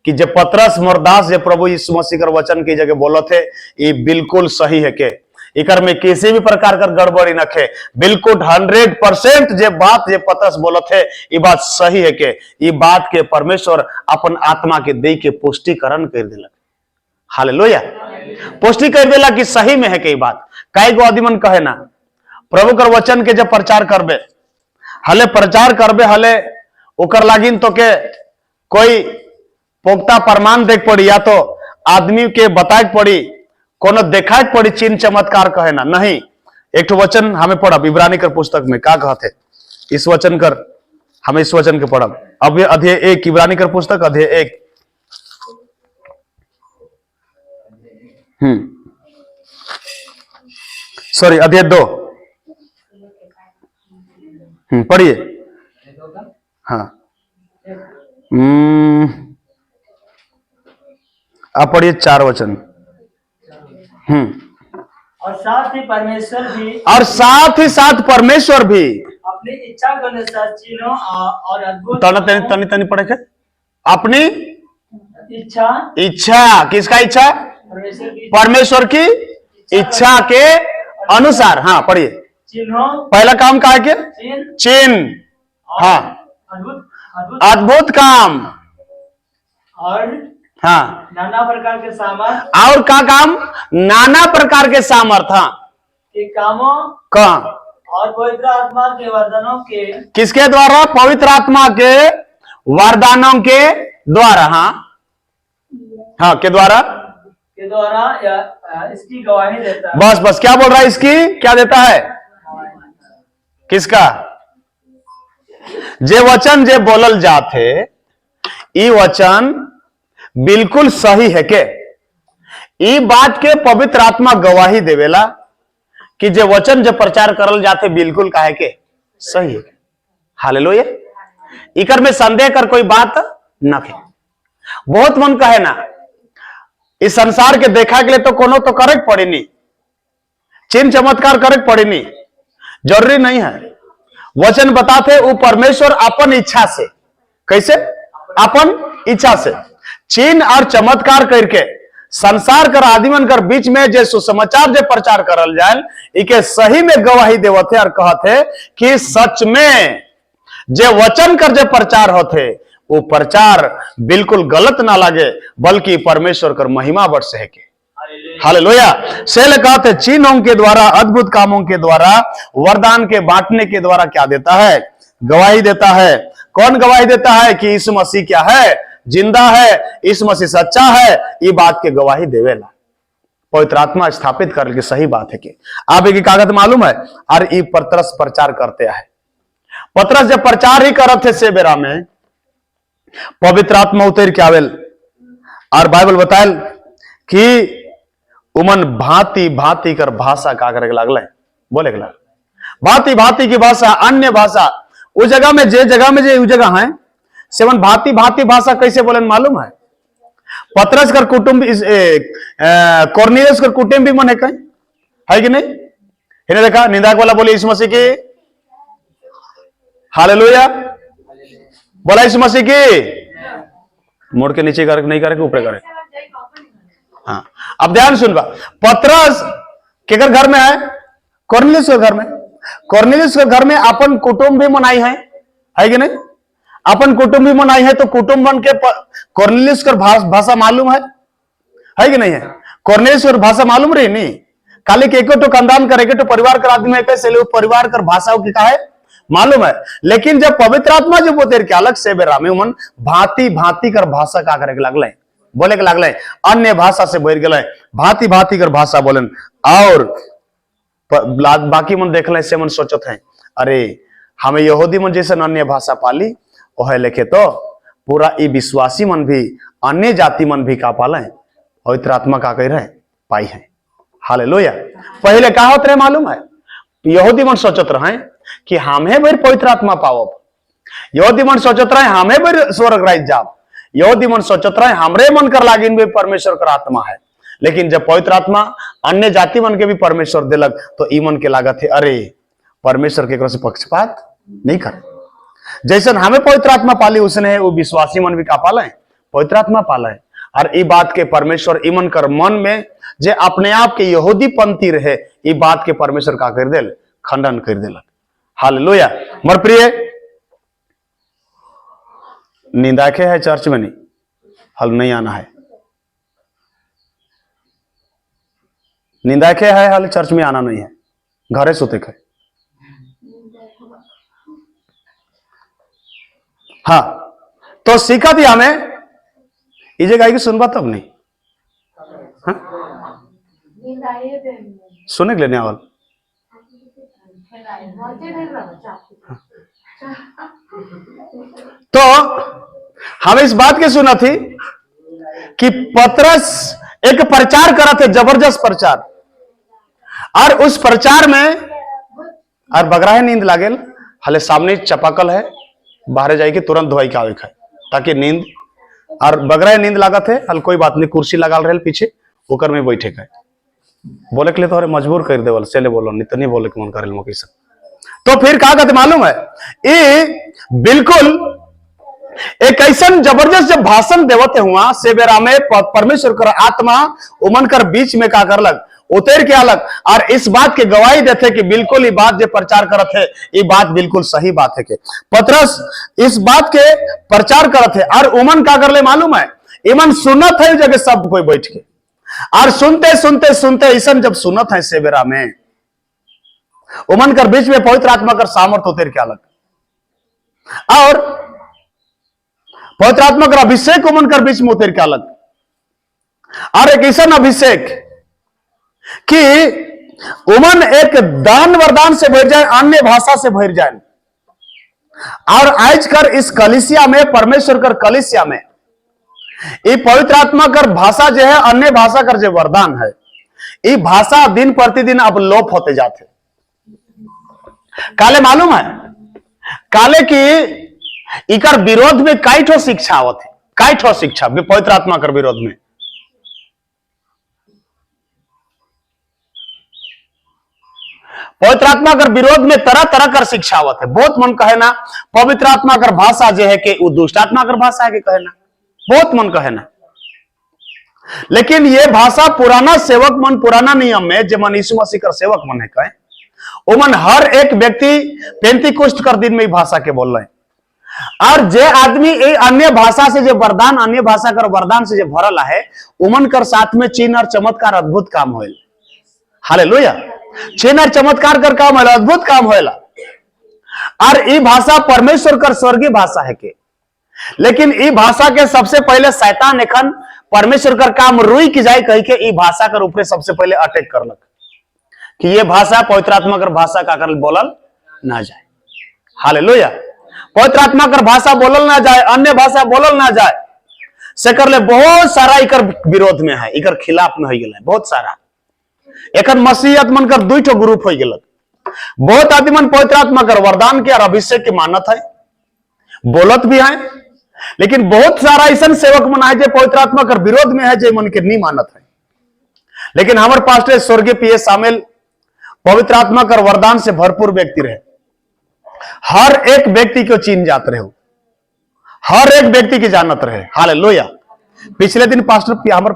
कि जे पतरस मरदास जे प्रभु यीशु मसीह कर वचन की जगह बोलत है, ये बिल्कुल सही है। के इकर में किसी भी प्रकार का गड़बड़ी न खे, बिल्कुल 100% जे बात जे पतरस बोलत है, ये बात सही है। के ये बात के परमेश्वर अपन आत्मा के दे के पुष्टिकरण कर दिलक। हालेलुया। पुष्टि कर दिला कि सही में है के बात। कई गो आदमी मन कहे ना प्रभु कर वचन के जब प्रचार करबे हले प्रचार करबे हले ओकर लागिन तो के कोई पुख्ता प्रमाण देख पड़ी, या तो आदमी के बताए पड़ी, कोनो देखाए पड़ी चिन्ह चमत्कार कहे ना। नहीं, एक तो वचन हमें पढ़ब इब्रानी कर पुस्तक में क्या कहते इस वचन कर, हमें इस वचन के पढ़ब। अब अध्याय 1 इब्रानी कर पुस्तक अध्याय 1 सॉरी अध्याय 2 पढ़िए। हाँ आप पढ़िए 4 वचन। और साथ ही परमेश्वर भी, और साथ ही साथ परमेश्वर भी अपनी इच्छा के अनुसार चिन्हों और अद्भुत तनी तनी पढ़े के अपनी इच्छा। इच्छा किसका इच्छा? परमेश्वर की इच्छा के अनुसार। हाँ पढ़िए। चिन्हों, पहला काम का है कि चिन्ह। हाँ अद्भुत काम, और हाँ नाना प्रकार के सामर्थ, और का काम? नाना प्रकार के सामर्थ। हाँ के कामों का, और पवित्र आत्मा के वरदानों के, किसके द्वारा? पवित्र आत्मा के वरदानों के द्वारा। हाँ हाँ के द्वारा इसकी गवाही देता है। बस बस क्या बोल रहा है? इसकी क्या देता है? किसका? जे वचन जे बोलल जाते ई वचन बिल्कुल सही है के ई बात के पवित्र आत्मा गवाही देवेला कि जे वचन जो प्रचार करल जाते बिल्कुल काहे के सही है। हालेलुया। इकर में संदेह कर कोई बात न थे। बहुत मन कहे ना इस संसार के देखा के लिए तो कोनो तो करे पड़े नहीं, चिन्ह चमत्कार करे पड़े नहीं, जरूरी नहीं है। वचन बताते वो परमेश्वर अपन इच्छा से, कैसे? अपन इच्छा से चिन्ह और चमत्कार करके संसार कर आदिमन कर बीच में जे सुसमाचार जे प्रचार करल जाए इके सही में गवाही देवते और कहते कि सच में जे वचन कर जे प्रचार होते वो प्रचार बिल्कुल गलत ना लगे, बल्कि परमेश्वर कर महिमा बढ़ से है के। हालेलुया। सेल कहते चिन्हों के द्वारा, अद्भुत कामों के द्वारा, वरदान के बांटने के द्वारा क्या देता है? गवाही देता है। कौन गवाही देता है? कि यीशु मसीह क्या है? जिंदा है, यीशु मसीह सच्चा है। ये बात के गवाही देवेला पवित्र आत्मा स्थापित करके सही बात है कि आप एक कागज मालूम है। और ये पतरस प्रचार करते हैं। पतरस जब प्रचार ही करते थे से बेरा में पवित्र आत्मा उतर के आवेल और बाइबल बतायल कि उमन भांति भांति कर भाषा का करे लगल, बोले भांति भांति की भाषा, अन्य भाषा उस जगह में जे जगह है सेवन भांति भांति भाषा कैसे बोले मालूम है? पतरस कर कुटुंब कॉर्नेलियस कर कुटुंब भी मन है कहीं, है कि नहीं? इन्हें देखा निंदा वाला बोले यीशु मसीह की हालेलुया, बोला यीशु मसीह की। मोड़ के नीचे करे नहीं करे ऊपर करे। हाँ, अब ध्यान सुनवा, पतरस केकर घर में है? कॉर्नेलियस के घर में। कॉर्नेलियस के घर में अपन कुटुंब भी मनाई है कि नहीं? अपन कुटुंब भी मनाई है, तो कुटुंब बन के कॉर्नेलियस कर भाषा मालूम है कि नहीं है? कॉर्नेलियस कर भाषा मालूम रही नहीं, काले के एक तो कंदान करेंगे तो परिवार कर आदमी है, कैसे लोग परिवार कर भाषा की का है मालूम है। लेकिन जब पवित्र आत्मा जब वो तेरे के अलग से बेरामे मन भांति भांति कर भाषा का करे के लगल, बोले के लगल, अन्य भाषा से बढ़ गए, भांति भांति कर भाषा बोलन। और बाकी मन देख ले से मन सोचत है, अरे हमें यहूदी मन जैसे अन्य भाषा पाली ओहे लेके तो पूरा ई विश्वासी मन भी अन्य जाति मन भी का पाले पवित्र आत्मा का कह रहे पाई है। हालेलुया। पहले का होत रहे मालूम है? यहूदी मन सोचत रहे कि हमें भर पवित्र आत्मा पावब, यहूदी मन सोचत रहे हमें भर स्वर्ग राज जाब, यहूदी मन सोचत रहे हमरे मन कर लागिन भी परमेश्वर का आत्मा है। लेकिन जब पवित्र आत्मा अन्य जाति मन के भी परमेश्वर दिलक तो ई मन के लागत है अरे परमेश्वर के से पक्षपात नहीं कर। जैसे हमें पवित्र आत्मा पाली उसने वो विश्वासी मन भी का पाला है, पवित्र आत्मा पाला है। और ई बात के परमेश्वर ईमन कर मन में जे अपने आप के यहूदी पंथी रहे, ई बात के परमेश्वर का कर देल, खंडन कर देलक। हालेलुया। मर प्रिय निंदा के है चर्च में नहीं, हल नहीं आना है, निंदा के है हल चर्च में आना नहीं है, घरे सोते के। हाँ, तो सीखा थी हमें इजे गाय की सुनबा तब नहीं, हाँ? सुने के लेने आवल तो हमें इस बात की सुना थी कि पतरस एक प्रचार करा थे, जबरदस्त प्रचार, और उस प्रचार में और बगरा है नींद लागेल, हले सामने चपाकल है, बाहर जाएगी तुरंत धोई के आवे खाए ताकि नींद, और बगरा नींद लागत है, हल कोई बात नहीं, कुर्सी लगाल रहे पीछे ओकर में बैठे का बोले के लिए तो मजबूर कर देवल से बोलो नहीं तो नहीं बोले के मन करे मौके से। तो फिर क्या कहते मालूम है? ये बिल्कुल एक ऐसा जबरदस्त जब भाषण देवते हुआ से बेरा में परमेश्वर कर आत्मा उमन कर बीच में का करलक, उतर के अलग, और इस बात की गवाही देते कि बिल्कुल ये बात जो प्रचार करत है ये बात बिल्कुल सही बात है। के पतरस इस बात के प्रचार करत है और उमन का कर ले मालूम है? इमन सुनत है जगह सब कोई बैठ के, और सुनते सुनते सुनते ऐसा जब सुनत है से बेरा में उमन कर बीच में पवित्र आत्मा कर सामर्थ उतर के अलग, और पवित्र आत्मा कर अभिषेक उमन कर बीच में उतर के अलग, और एक ऐसा अभिषेक कि उमन एक दान वरदान से भर जाए, अन्य भाषा से भर जाए। और आज कर इस कलिसिया में, परमेश्वर कर कलिसिया में ये पवित्र आत्मा कर भाषा जो है, अन्य भाषा कर जो वरदान है, ये भाषा दिन प्रतिदिन अब लोप होते जाते। काले मालूम है? काले की इकर विरोध में कई ठो शिक्षा आवत है, कई ठो शिक्षा पवित्र आत्मा कर विरोध में। पवित्र आत्मा कर विरोध में तरह तरह कर शिक्षा आवत है। बहुत मन कहे ना पवित्र आत्मा कर भाषा जो है कि वो दुष्ट आत्मा कर भाषा है कि कहे ना, बहुत मन कहे ना। लेकिन ये भाषा पुराना सेवक मन, पुराना नियम में जो मन यीशु मसीह कर सेवक मन है कहे, वो मन हर एक व्यक्ति पेंतीकोस्ट कर दिन में भाषा के बोल रहे हैं। और जे आदमी ये अन्य भाषा से जो वरदान, अन्य भाषा कर वरदान से जो भरल है, उमन कर साथ में चिन्ह और चमत्कार अद्भुत काम होल। हालेलुया। चिन्ह और चमत्कार कर काम होला, अद्भुत काम होला। और ये भाषा परमेश्वर कर स्वर्गीय भाषा है के, लेकिन ये भाषा के सबसे पहले शैतान एखन परमेश्वर कर काम रुई की जाए कह के ये भाषा कर ऊपर सबसे पहले अटैक करलक कि ये भाषा पवित्र आत्मा कर भाषा का कर बोलल ना जाए। हालेलुया। पवित्र आत्मा कर भाषा बोलल ना जाए, अन्य भाषा बोलल ना जाए, से कर ले बहुत सारा इकर विरोध में है, इकर खिलाफ में हो गया बहुत सारा। एखन मसीहत मन कर दुई ठो ग्रुप हो गया। बहुत आदमी मन पवित्र आत्मा कर वरदान के और अभिषेक के मानत है, बोलत भी है, लेकिन बहुत सारा ऐसा सेवक मन है जो पवित्र आत्मा कर विरोध में है, जो मन के नहीं मानत है। लेकिन हमारे पास्टर स्वर्गीय पीए सामेल पवित्र आत्मा कर वरदान से भरपूर व्यक्ति रहे, हर एक व्यक्ति को चीन जात रहे हो, हर एक व्यक्ति की जानत रहे। हालेलुया। पिछले दिन हमारे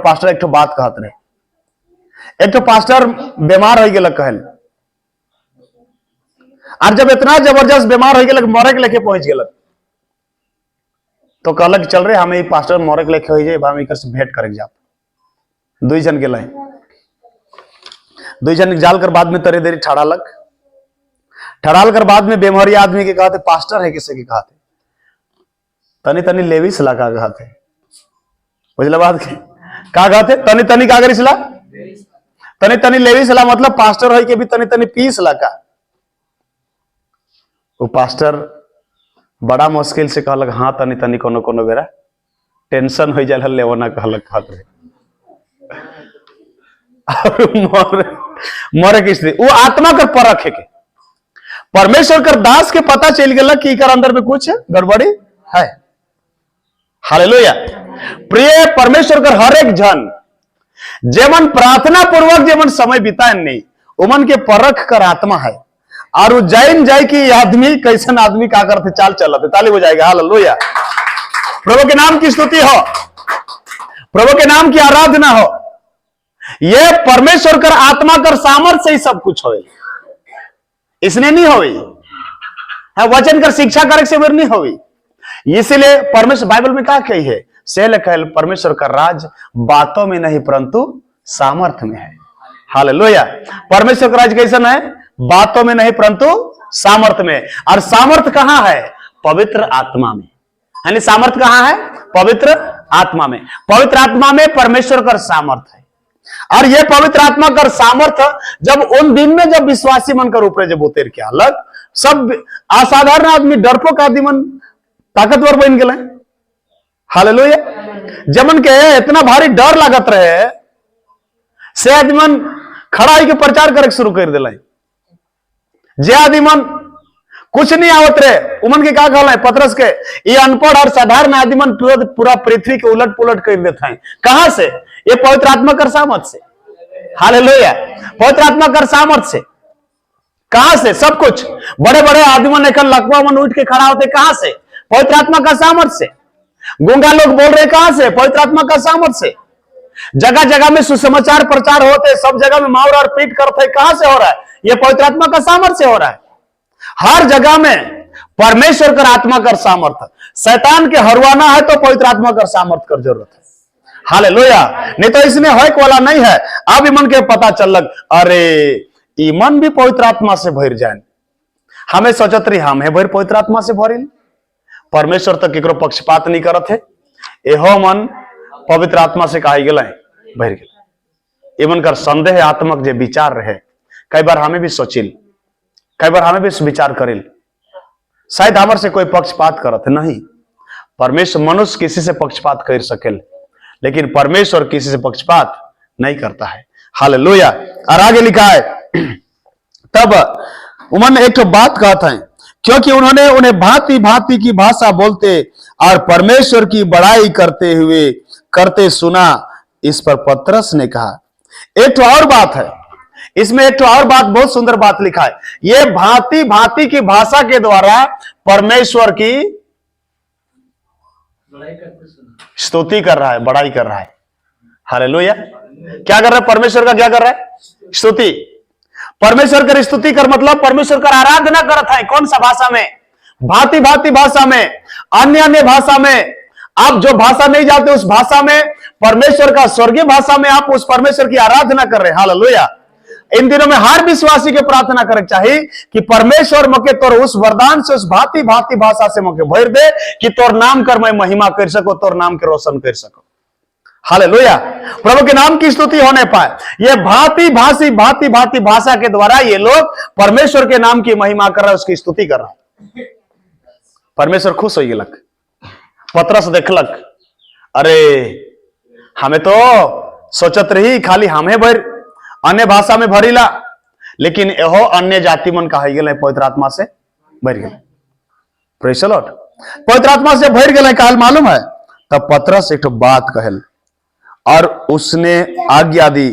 पास्टर एक बात कहत रहे, एक पास्टर बीमार हो गया कहल, और जब इतना जबरदस्त बीमार हो गया मरे के लेके पहुंच गया, तो कहलक चल रहे हमें पास्टर मरे के लेके हो जाए, हम एक भेंट करे जा। दुई जन गेल, दुई जन जाल कर बाद में तरे देरी ठहरालक, ठहराल कर बाद में बेमारी आदमी के कहते पास्टर है किसे के कहते, तनी तनी लेवी सला का कहते, बुझल बात के का कहते, तनी तनी का करी सला, तनी तनी लेवी सला मतलब पास्टर है के भी तनी तनी पी सला का। वो पास्टर बड़ा मुश्किल से कहलक हाँ तनी तनी कोनो कोनो बेरा टेंशन हो जाए लेवो ना कहलक कहत रहे मरे की स्थिति। वो आत्मा कर परख है के परमेश्वर कर दास के पता चल गया कि इकर अंदर में कुछ गड़बड़ी है। हालेलुया। प्रिय परमेश्वर कर हर एक जन जेमन प्रार्थना पूर्वक जेमन समय बिताए नहीं उमन के परख कर आत्मा है, और जैन जाए कि आदमी कैसन आदमी का करते चाल चलते ताली हो जाएगा। हालेलुया। प्रभु के नाम की स्तुति हो, प्रभु के नाम की आराधना हो। यह परमेश्वर कर आत्मा कर सामर्थ्य से ही सब कुछ हो, इसने नहीं होई वचन कर शिक्षा करके से नहीं होई। इसलिए परमेश्वर बाइबल में क्या कही है, से लिखल परमेश्वर का राज बातों में नहीं परंतु सामर्थ्य में है। हालेलुया। परमेश्वर का राज कैसन है, बातों में नहीं परंतु सामर्थ्य में। और सामर्थ्य कहां है, पवित्र आत्मा में। यानी सामर्थ्य कहां है, पवित्र आत्मा में। पवित्र आत्मा में परमेश्वर का सामर्थ्य है। और यह पवित्र आत्मा का सामर्थ्य जब उन दिन में जब विश्वासी मन कर ऊपर जब उतर के अलग सब असाधारण आदमी डरपोक आदमी मन ताकतवर बन गए। हालेलुया। जमन के इतना भारी डर लागत रहे से आदमी मन खड़ा होकर प्रचार करे शुरू कर दिला। जे आदमी मन कुछ नहीं आवत रहे उमन के क्या कहला है पतरस के, ये अनपढ़ और साधारण आदमी मन पूरा पृथ्वी के उलट पुलट कर देते हैं। कहां से, ये पवित्र आत्मा कर सामर्थ से। हालेलुया। पवित्र आत्मा कर सामर्थ से। कहां से, सब कुछ बड़े बड़े आदमी ने कल लकवा मन उठ के खड़ा होते, कहां से, पवित्र आत्मा का सामर्थ से। गूंगा लोग बोल रहे कहां से, पवित्र आत्मा का सामर्थ से। जगह जगह में सुसमाचार प्रचार होते, सब जगह में मार और पीट करते, कहां से हो रहा है, यह पवित्र आत्मा का सामर्थ से हो रहा है। हर जगह में परमेश्वर का आत्मा का सामर्थ। शैतान के हरवाना है तो पवित्र आत्मा का सामर्थ कर जरूरत है। हालेलुया। नहीं तो इसमें हक वाला नहीं है। अब मन के पता चलक अरे ईमन भी पवित्र आत्मा से भर जाए, हमें सोचत रही हम है भर पवित्र आत्मा से भरिल। परमेश्वर तक केकरो पक्षपात नहीं करत है, एहो मन पवित्र आत्मा से कहा गया भर गया। इमन कर संदेह आत्मक जे विचार रहे, कई बार हमें भी सोचिल, कई बार हमें भी विचार करिल शायद हमारे से कोई पक्षपात करत नहीं। परमेश्वर मनुष्य किसी से पक्षपात कर सकेल, लेकिन परमेश्वर किसी से पक्षपात नहीं करता है। हालेलुया। और आगे लिखा है तब उन्होंने एक बात कहता है, क्योंकि उन्होंने उन्हें भांति भांति की भाषा बोलते और परमेश्वर की बड़ाई करते सुना। इस पर पतरस ने कहा, एक और बात है इसमें, एक और बात बहुत सुंदर बात लिखा है, यह भांति भांति की भाषा के द्वारा परमेश्वर की स्तुति कर रहा है, बड़ाई कर रहा है। हालेलुया। क्या कर रहा है परमेश्वर का, क्या कर रहा है, स्तुति। परमेश्वर का स्तुति कर मतलब परमेश्वर का आराधना करता है। कौन सा भाषा में, भांति भांति भाषा में, अन्य अन्य भाषा में। आप जो भाषा नहीं जाते उस भाषा में, परमेश्वर का स्वर्गीय भाषा में आप उस परमेश्वर की आराधना कर रहे हैं। हालेलुया। इन दिनों में हर विश्वासी के प्रार्थना करे चाहिए कि परमेश्वर मके तोर उस वरदान से, उस भांति भांति भाषा से मके भर दे कि तोर नाम कर मैं महिमा कर सको, तोर नाम के रोशन कर सको। हालेलुया। प्रभु के नाम की स्तुति होने पाए। ये भांति भांति भाषा के द्वारा ये लोग परमेश्वर के नाम की महिमा कर रहा है, उसकी स्तुति कर रहा है। परमेश्वर खुश हो गलक। पतरस देखलक, अरे हमें तो सोचत रही खाली हमें भर अन्य भाषा में भरीला, लेकिन यहो अन्य जाति मन का गए पवित्र आत्मा से भर गए। Praise the Lord. पवित्र आत्मा से भर गए काल मालूम है। तब पतरस एक बात कहल और उसने आज्ञा दी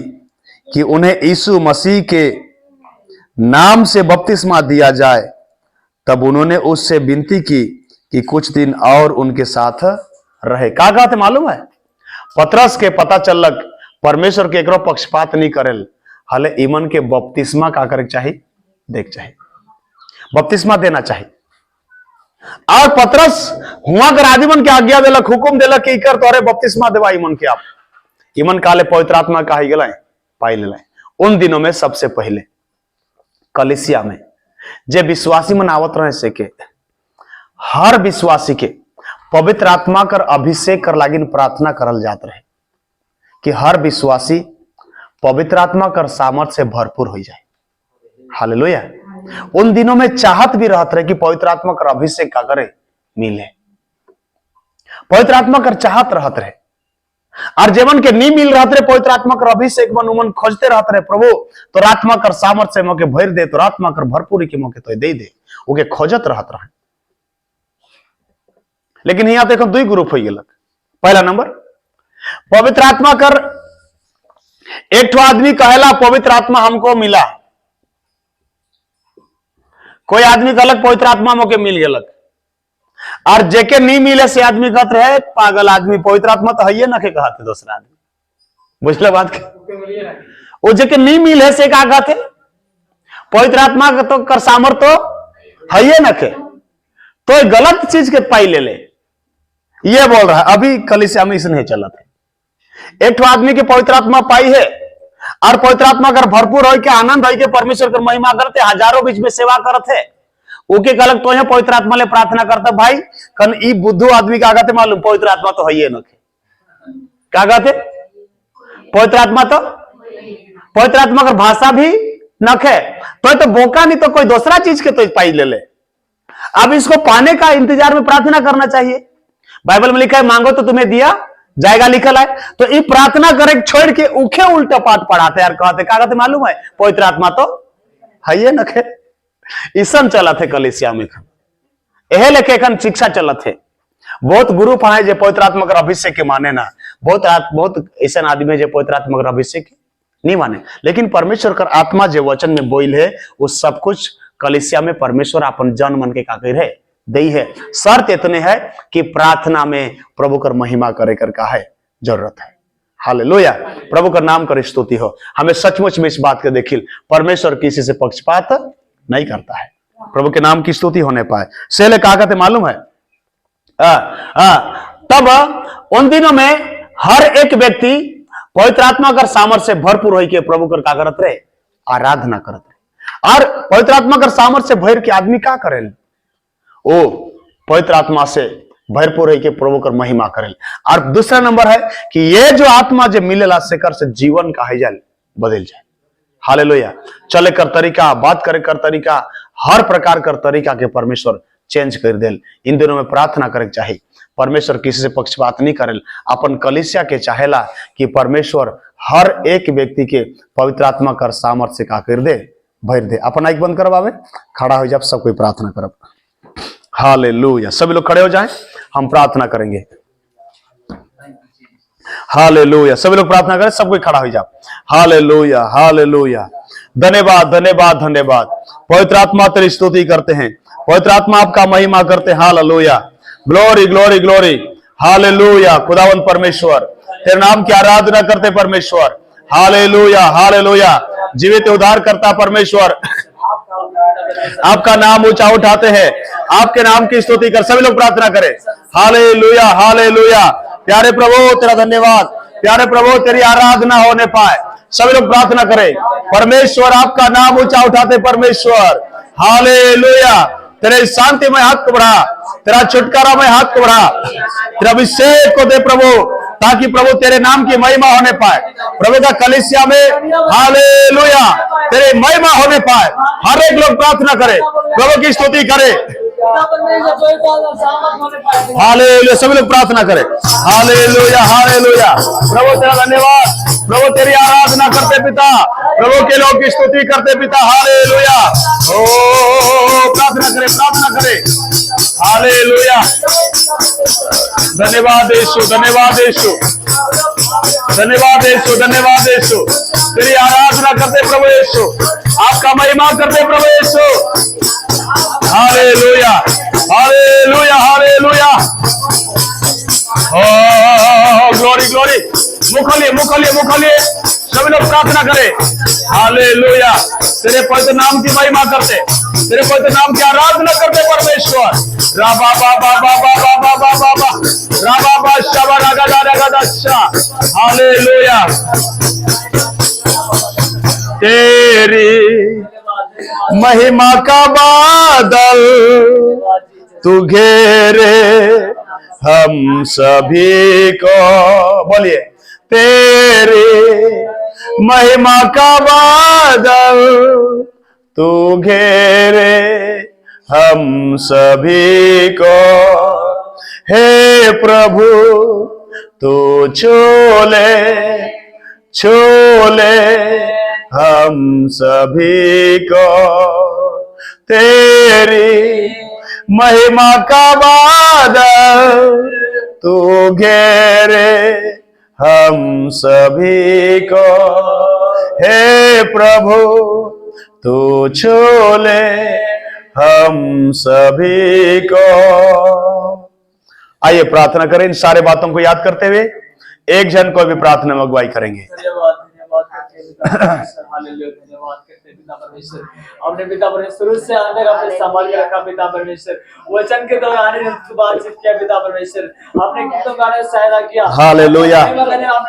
कि उन्हें यीशु मसीह के नाम से बपतिस्मा दिया जाए। तब उन्होंने उससे विनती की कि कुछ दिन और उनके साथ रहे। का कहते मालूम है? पतरस के पता चलक परमेश्वर के एकरो पक्षपात नहीं करेल, हले ईमन के बपतिस्मा का करे चाहिए, देख चाहिए, बपतिस्मा देना चाहिए। और पतरस हुआ कर आदिमन के आज्ञा देलक, हुकुम देलक कि इकर तोरे बपतिस्मा देवा ईमन के। आप ईमन काले पवित्र आत्मा का गए पाई ले। उन दिनों में सबसे पहले कलीसिया में जे विश्वासी मन आवत रहे से के हर विश्वासी के पवित्र आत्मा कर अभिषेक कर लागिन प्रार्थना करल जात रहे कि हर विश्वासी पवित्र आत्मा कर सामर्थ से भरपूर हो जाए। हालेलुया। उन दिनों में चाहत भी रहत रहे कि पवित्र आत्मा कर अभिषेक का करे मिले, पवित्र आत्मा कर चाहत रहत रहे। और जीवन के नहीं मिल रहा थे पवित्र आत्मा कर अभिषेक मन उमन खोजते रहते रहे, प्रभु तो आत्मा कर सामर्थ से मौके भर दे, तो आत्मा कर भरपूरी के मौके तो दे दे, ओके खोजत रहत रहे। लेकिन यहाँ देखो दो ग्रुप हो गए। पहला नंबर पवित्र आत्मा कर एक आदमी कहला पवित्र आत्मा हमको मिला, कोई आदमी कहलक पवित्र आत्मा मौके मिल गलक, और जेके नहीं मिले से आदमी कहते रहे पागल आदमी, पवित्र आत्मा तो है ना के कहते दूसरा आदमी। बुझल बात के? वो जेके नहीं मिले से का कहते पवित्र आत्मा का तो कर सामर्थ तो है ना के, तो गलत चीज के पाई ले ये बोल रहा है। अभी कलीसिया में इसे नहीं चला था। एक आदमी के पवित्र आत्मा पाई है और पवित्र आत्मा अगर भरपूर हो के आनंद हो के परमेश्वर की महिमा करते, हजारों बीच में सेवा करते, ओके कलक तो यहाँ पवित्र आत्मा ले प्रार्थना करता भाई कन ई बुद्धू आदमी का कहते मालूम पवित्र आत्मा तो है ये न के, क्या कहते पवित्र आत्मा तो पवित्र आत्मा का भाषा भी न खे तो बोका नहीं तो कोई दूसरा चीज के तो पाई ले। अब इसको पाने का इंतजार में प्रार्थना करना चाहिए। बाइबल में लिखा है मांगो तो तुम्हें दिया जाएगा लिखल है, तो ये प्रार्थना करे छोड़ के उखे उल्टा पाठ पढ़ाते यार, कहते क्या कहते मालूम है पवित्र आत्मा तो है ये न खे। ईसन चला थे कलीसिया में, यह लेके शिक्षा चला थे। बहुत गुरु है जो पवित्र आत्मा का अभिषेक के माने ना, बहुत ऐसा आदमी है जो पवित्र आत्मा का अभिषेक नहीं माने, लेकिन परमेश्वर का आत्मा जो वचन में बोल है वो सब कुछ कलीसिया में परमेश्वर अपन जन मन के का है दई है। शर्त इतने है कि प्रार्थना में प्रभु कर महिमा करे कर का है जरूरत है। हालेलुया। प्रभु का नाम कर स्तुति हो। हमें सचमुच में इस बात के देखिल परमेश्वर किसी से पक्षपात नहीं करता है। प्रभु के नाम की स्तुति होने पाए। सेले कहा कहते मालूम है तब उन दिनों में हर एक व्यक्ति पवित्र आत्मा कर सामर्थ से भरपूर हो के प्रभु कर का करत रहे आराधना करत रहे। और पवित्र आत्मा कर सामर्थ से भर के आदमी क्या करे ओ पवित्र आत्मा से भरपूर है कि प्रभु कर महिमा करेल। और दूसरा नंबर है कि ये जो आत्मा जो मिलेला सेकर से जीवन का है बदल जाए। हालेलुया। चले कर तरीका, बात करे कर तरीका, हर प्रकार कर तरीका के परमेश्वर चेंज कर देल। इन दिनों में प्रार्थना करे चाहिए। परमेश्वर किसी से पक्षपात नहीं करेल। अपन कलीसिया के चाहेला कि परमेश्वर हर एक व्यक्ति के पवित्र आत्मा कर सामर्थ से का कर दे भर दे। अपन आंख बंद करवावे, खड़ा हो जाए, सब कोई प्रार्थना करब। हालेलुया। सभी लोग खड़े हो जाएं, हम प्रार्थना करेंगे। हालेलुया। सभी लोग प्रार्थना करें, सब कोई खड़ा हो जाओ। Hallelujah, hallelujah. धन्यवाद, धन्यवाद, धन्यवाद। पवित्र आत्मा तेरी स्तुति करते हैं, पवित्र आत्मा आपका महिमा करते हैं। Hallelujah. Glory, glory, glory. Hallelujah. खुदावंत परमेश्वर तेरे नाम की आराधना करते परमेश्वर। Hallelujah, hallelujah. जीवित उद्धार करता परमेश्वर आपका नाम ऊंचा उठाते हैं, आपके नाम की स्तुति कर। सभी लोग प्रार्थना करें। Hallelujah, hallelujah. प्यारे प्रभु तेरा धन्यवाद, प्यारे प्रभु तेरी आराधना होने पाए। सभी लोग प्रार्थना करें। परमेश्वर आपका नाम ऊंचा उठाते परमेश्वर। हालेलुया। तेरे शांति में हाथ को बढ़ा, तेरा छुटकारा में हाथ को बढ़ा, तेरा अभिषेक को दे प्रभु, ताकि प्रभु तेरे नाम की महिमा होने पाए। प्रभु का कलीसिया में हालेलुया तेरे महिमा होने पाए। हर एक लोग प्रार्थना करे, प्रभु की स्तुति करे। पिता परमेश्वर पवित्र आत्मा सामर्थ होने पाए। हालेलुया, सभी लोग प्रार्थना करें। Hallelujah hallelujah. प्रभु तेरा धन्यवाद, प्रभु तेरी आराधना करते पिता, प्रभु के लोग की स्तुति करते पिता। हालेलुया। ओ प्रार्थना करें, प्रार्थना करें। हालेलुया। धन्यवाद यीशु, धन्यवाद यीशु, धन्यवाद यीशु, धन्यवाद यीशु। तेरी आराधना करते प्रभु यीशु, आपका महिमा करते प्रभु Yeshu. Hallelujah hallelujah hallelujah. Oh glory glory. मुखलिए मुखलिए मुखलिए, सभी लोग प्रार्थना करें। हालेलुया। तेरे पवित्र नाम की महिमा करते, तेरे पवित्र नाम की आराधना करते परमेश्वर। राबा बाबा बाबा बाबा बाबा बाबा राबा बादशाह रागा रागा बादशाह। हालेलुया। तेरी महिमा का बादल तू घेरे हम सभी को। बोलिए, तेरी महिमा का बादल तू घेरे हम सभी को। हे प्रभु तू छोले हम सभी को। तेरी महिमा का बादल तू घेरे हम सभी को। हे प्रभु तू छोले हम सभी को। आइए प्रार्थना करें। इन सारे बातों को याद करते हुए एक जन को भी प्रार्थना में अगुवाई करेंगे। धन्यवाद करते पिता परमेश्वर, अपने पिता परमेश्वर शुरू से अंत तक अपने संभाल के रखा पिता परमेश्वर। वचन के दौरान बातचीत किया पिता परमेश्वर, अपने गीतों गाने सहायता किया। हालेलुया। आपने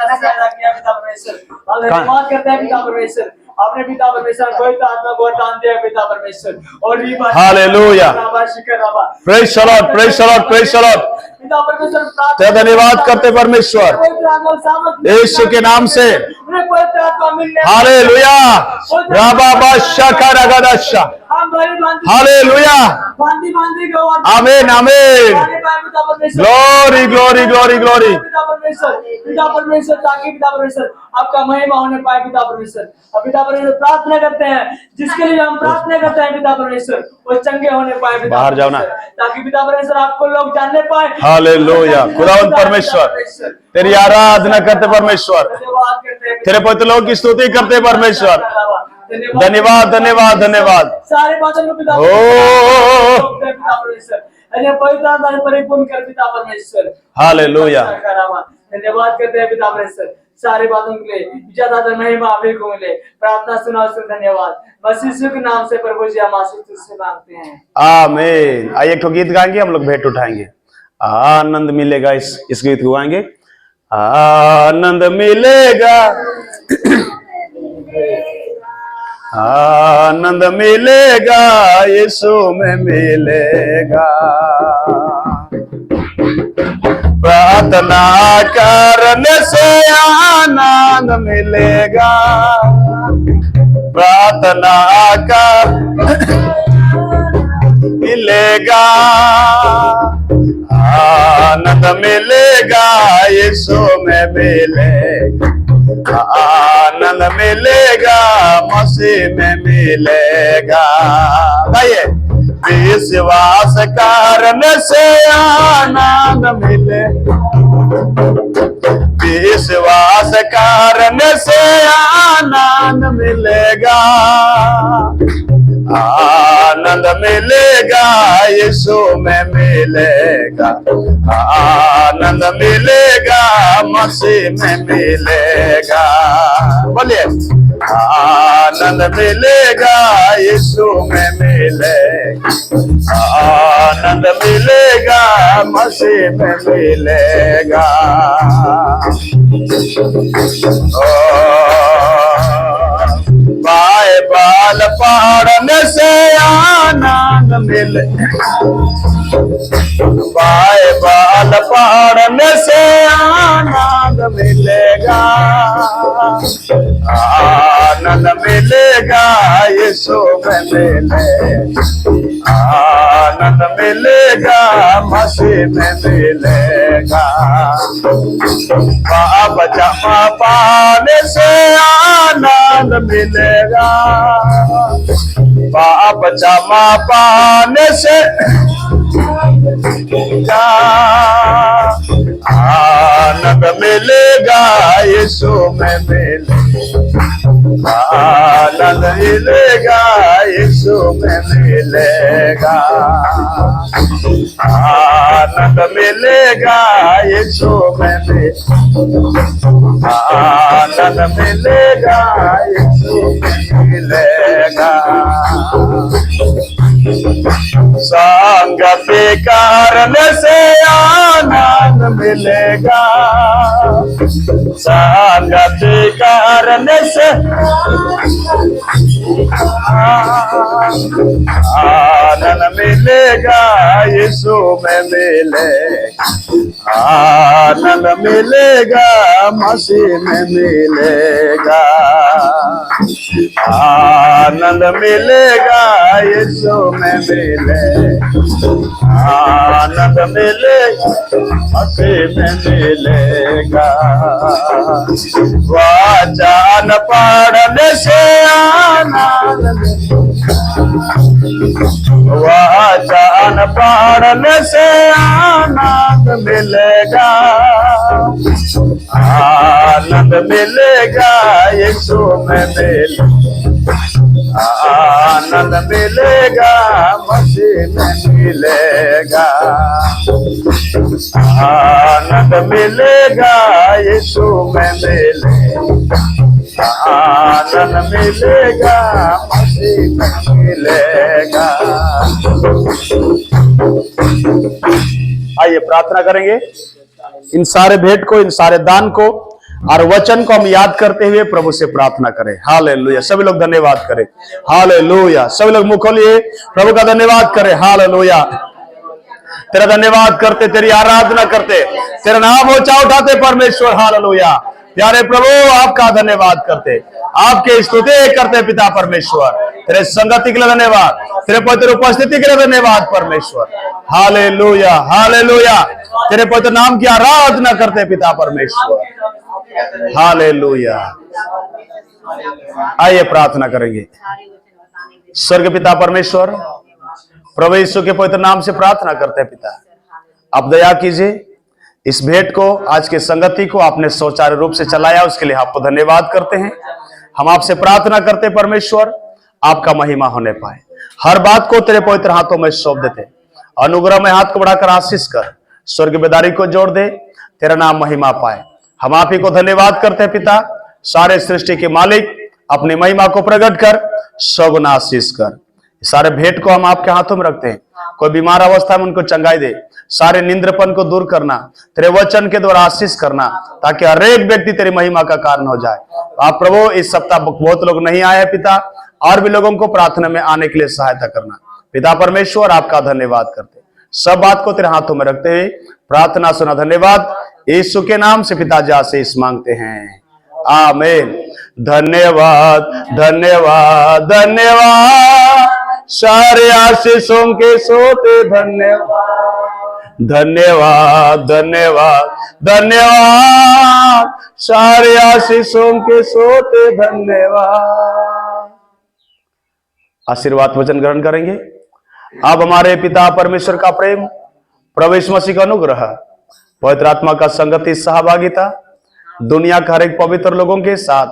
सहायता किया पिता परमेश्वर। धन्यवाद करते हैं पिता परमेश्वर, अपने पिता परमेश्वर पवित्र आत्मा को दान दिया पिता परमेश्वर। और hallelujah. Praise the Lord, praise the Lord, praise the Lord. पिता परमेश्वर तेरा धन्यवाद करते परमेश्वर यीशु के नाम से। हालेलुया। राबा बादशाह का रगादाशा। हालेलुया। आमीन आमीन। Glory glory glory glory. पिता परमेश्वर ताकि पिता परमेश्वर आपका महिमा होने पाए पिता परमेश्वर। अब पिता परमेश्वर प्रार्थना करते हैं, जिसके लिए हम प्रार्थना करते हैं पिता परमेश्वर वो चंगे होने पाए पिता। बाहर जाओ ना, ताकि पिता परमेश्वर आपको लोग जानने पाए। हालेलुया। खुदावंद परमेश्वर तेरी आराधना करते परमेश्वर, तेरे पवित्र लोग की स्तुति करते परमेश्वर। धन्यवाद धन्यवाद धन्यवाद। सारे बातों को पिता परमेश्वर पवित्र परिपूर्ण कर पिता परमेश्वर। हालेलुया। धन्यवाद करते हैं पिता परमेश्वर सारे बातों के लिए। ज्यादा महिमा आपको को मिले। प्रार्थना सुना सुन धन्यवाद मसीह के नाम से प्रभु जी हम आशीष तुझसे मांगते हैं। आमीन। आइए एक गीत गाएंगे, हम लोग भेंट उठाएंगे। आनंद मिलेगा। इस गीत को गाएंगे। आनंद मिलेगा, आनंद मिलेगा, यीशु में मिलेगा। प्रार्थना करने से आनंद मिलेगा। प्रार्थना कर मिलेगा, आनंद मिलेगा, यीशु में मिलेगा। आनंद मिलेगा, मसीह में मिलेगा। भाइये विश्वास करने से आनंद मिले। विश्वास करने से आनंद मिलेगा। आनंद मिलेगा, यीशु में मिलेगा। आनंद मिलेगा, मसीह में मिलेगा। बोलिए आनंद मिलेगा, यीशु में मिलेगा। आनंद मिलेगा, मसीह में मिलेगा। बाइबल पढ़ने से आनंद मिले। बाइबल पढ़ने से आनंद मिलेगा। मिलेगा, आनंद मिलेगा, यीशु में मिलेगा, आनंद मिलेगा, मसीह में मिलेगा। पाप क्षमा पाने से आनंद मिलेगा, पाप क्षमा पाने से आनंद मिलेगा, यीशु में मिलेगा, आनंद मिलेगा, यीशु में मिलेगा, आनंद मिलेगा, यीशु में मिलेगा, आनंद मिलेगा, यीशु में मिलेगा। संगति कारण से आनंद मिलेगा, संगति कारण से आनंद मिलेगा, यीशु में मिलेगा, आनंद मिलेगा, मसीह में मिलेगा, आनंद मिलेगा, यीशु में मिलेगा, आनंद मिलेगा, मसीह में मिलेगा। वचन पढ़ने से आनंद मिलेगा, वचन पढ़ने से आनंद मिलेगा, आनंद मिलेगा, यीशु में मिलेगा, आनंद मिलेगा, मसीह में मिलेगा, आनंद मिलेगा, यीशु में मिलेगा, आनंद मिलेगा, मसीह में मिलेगा। आइए प्रार्थना करेंगे। इन सारे भेंट को, इन सारे दान को और वचन को हम याद करते हुए प्रभु से प्रार्थना करें। हालेलुया। सभी लोग धन्यवाद करें। हालेलुया। सभी लोग मुंह खोलिए, प्रभु का धन्यवाद करें। हालेलुया। तेरा धन्यवाद करते, तेरी आराधना करते, तेरा नाम ऊंचा उठाते परमेश्वर। हालेलुया। प्यारे प्रभु आपका धन्यवाद करते, आपके स्तुति करते पिता परमेश्वर। तेरे संगति के लिए धन्यवाद, तेरे पवित्र उपस्थिति के लिए धन्यवाद परमेश्वर। Hallelujah, hallelujah. तेरे पवित्र नाम की आराधना करते पिता परमेश्वर। हालेलुया। आइए प्रार्थना करेंगे। स्वर्ग पिता परमेश्वर, प्रभु यीशु के पवित्र नाम से प्रार्थना करते हैं पिता, आप दया कीजिए। इस भेंट को, आज के संगति को आपने सुचारू रूप से चलाया, उसके लिए आपको धन्यवाद करते हैं। हम आपसे प्रार्थना करते परमेश्वर, आपका महिमा होने पाए। हर बात को तेरे पवित्र हाथों में सौंप देते, अनुग्रह में हाथ को बढ़ाकर आशीष कर, स्वर्ग बेदारी को जोड़ दे, तेरा नाम महिमा पाए। हम आप ही को धन्यवाद करते हैं पिता। सारे सृष्टि के मालिक, अपनी महिमा को प्रकट कर, सगुना आशीष कर। सारे भेंट को हम आपके हाथों में रखते हैं। कोई बीमार अवस्था में उनको चंगाई दे, सारे निंद्रपन को दूर करना, तेरे वचन के द्वारा आशीष करना, ताकि हर एक व्यक्ति तेरी महिमा का कारण हो जाए। आप प्रभु इस सप्ताह बहुत लोग नहीं आए हैं पिता, और भी लोगों को प्रार्थना में आने के लिए सहायता करना पिता परमेश्वर। आपका धन्यवाद करते, सब बात को तेरे हाथों में रखते हुए प्रार्थना सुना। धन्यवाद यीशु के नाम से पिताजी आशीष मांगते हैं, आमीन। धन्यवाद धन्यवाद धन्यवाद, सारे आशीषों के सोते धन्यवाद, धन्यवाद धन्यवाद धन्यवाद, सारे आशीषों के सोते धन्यवाद। आशीर्वाद वचन ग्रहण करेंगे। अब हमारे पिता परमेश्वर का प्रेम, प्रभु यीशु मसीह का अनुग्रह, पवित्र आत्मा का संगति, सहभागिता दुनिया के हर एक पवित्र लोगों के साथ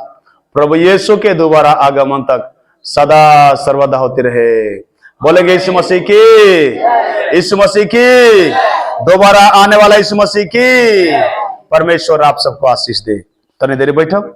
प्रभु यीशु के दोबारा आगमन तक सदा सर्वदा होती रहे। बोलेंगे यीशु मसीह की, यीशु मसीह की, दोबारा आने वाला यीशु मसीह की। परमेश्वर आप सबको आशीष दे। तनी देरी बैठक।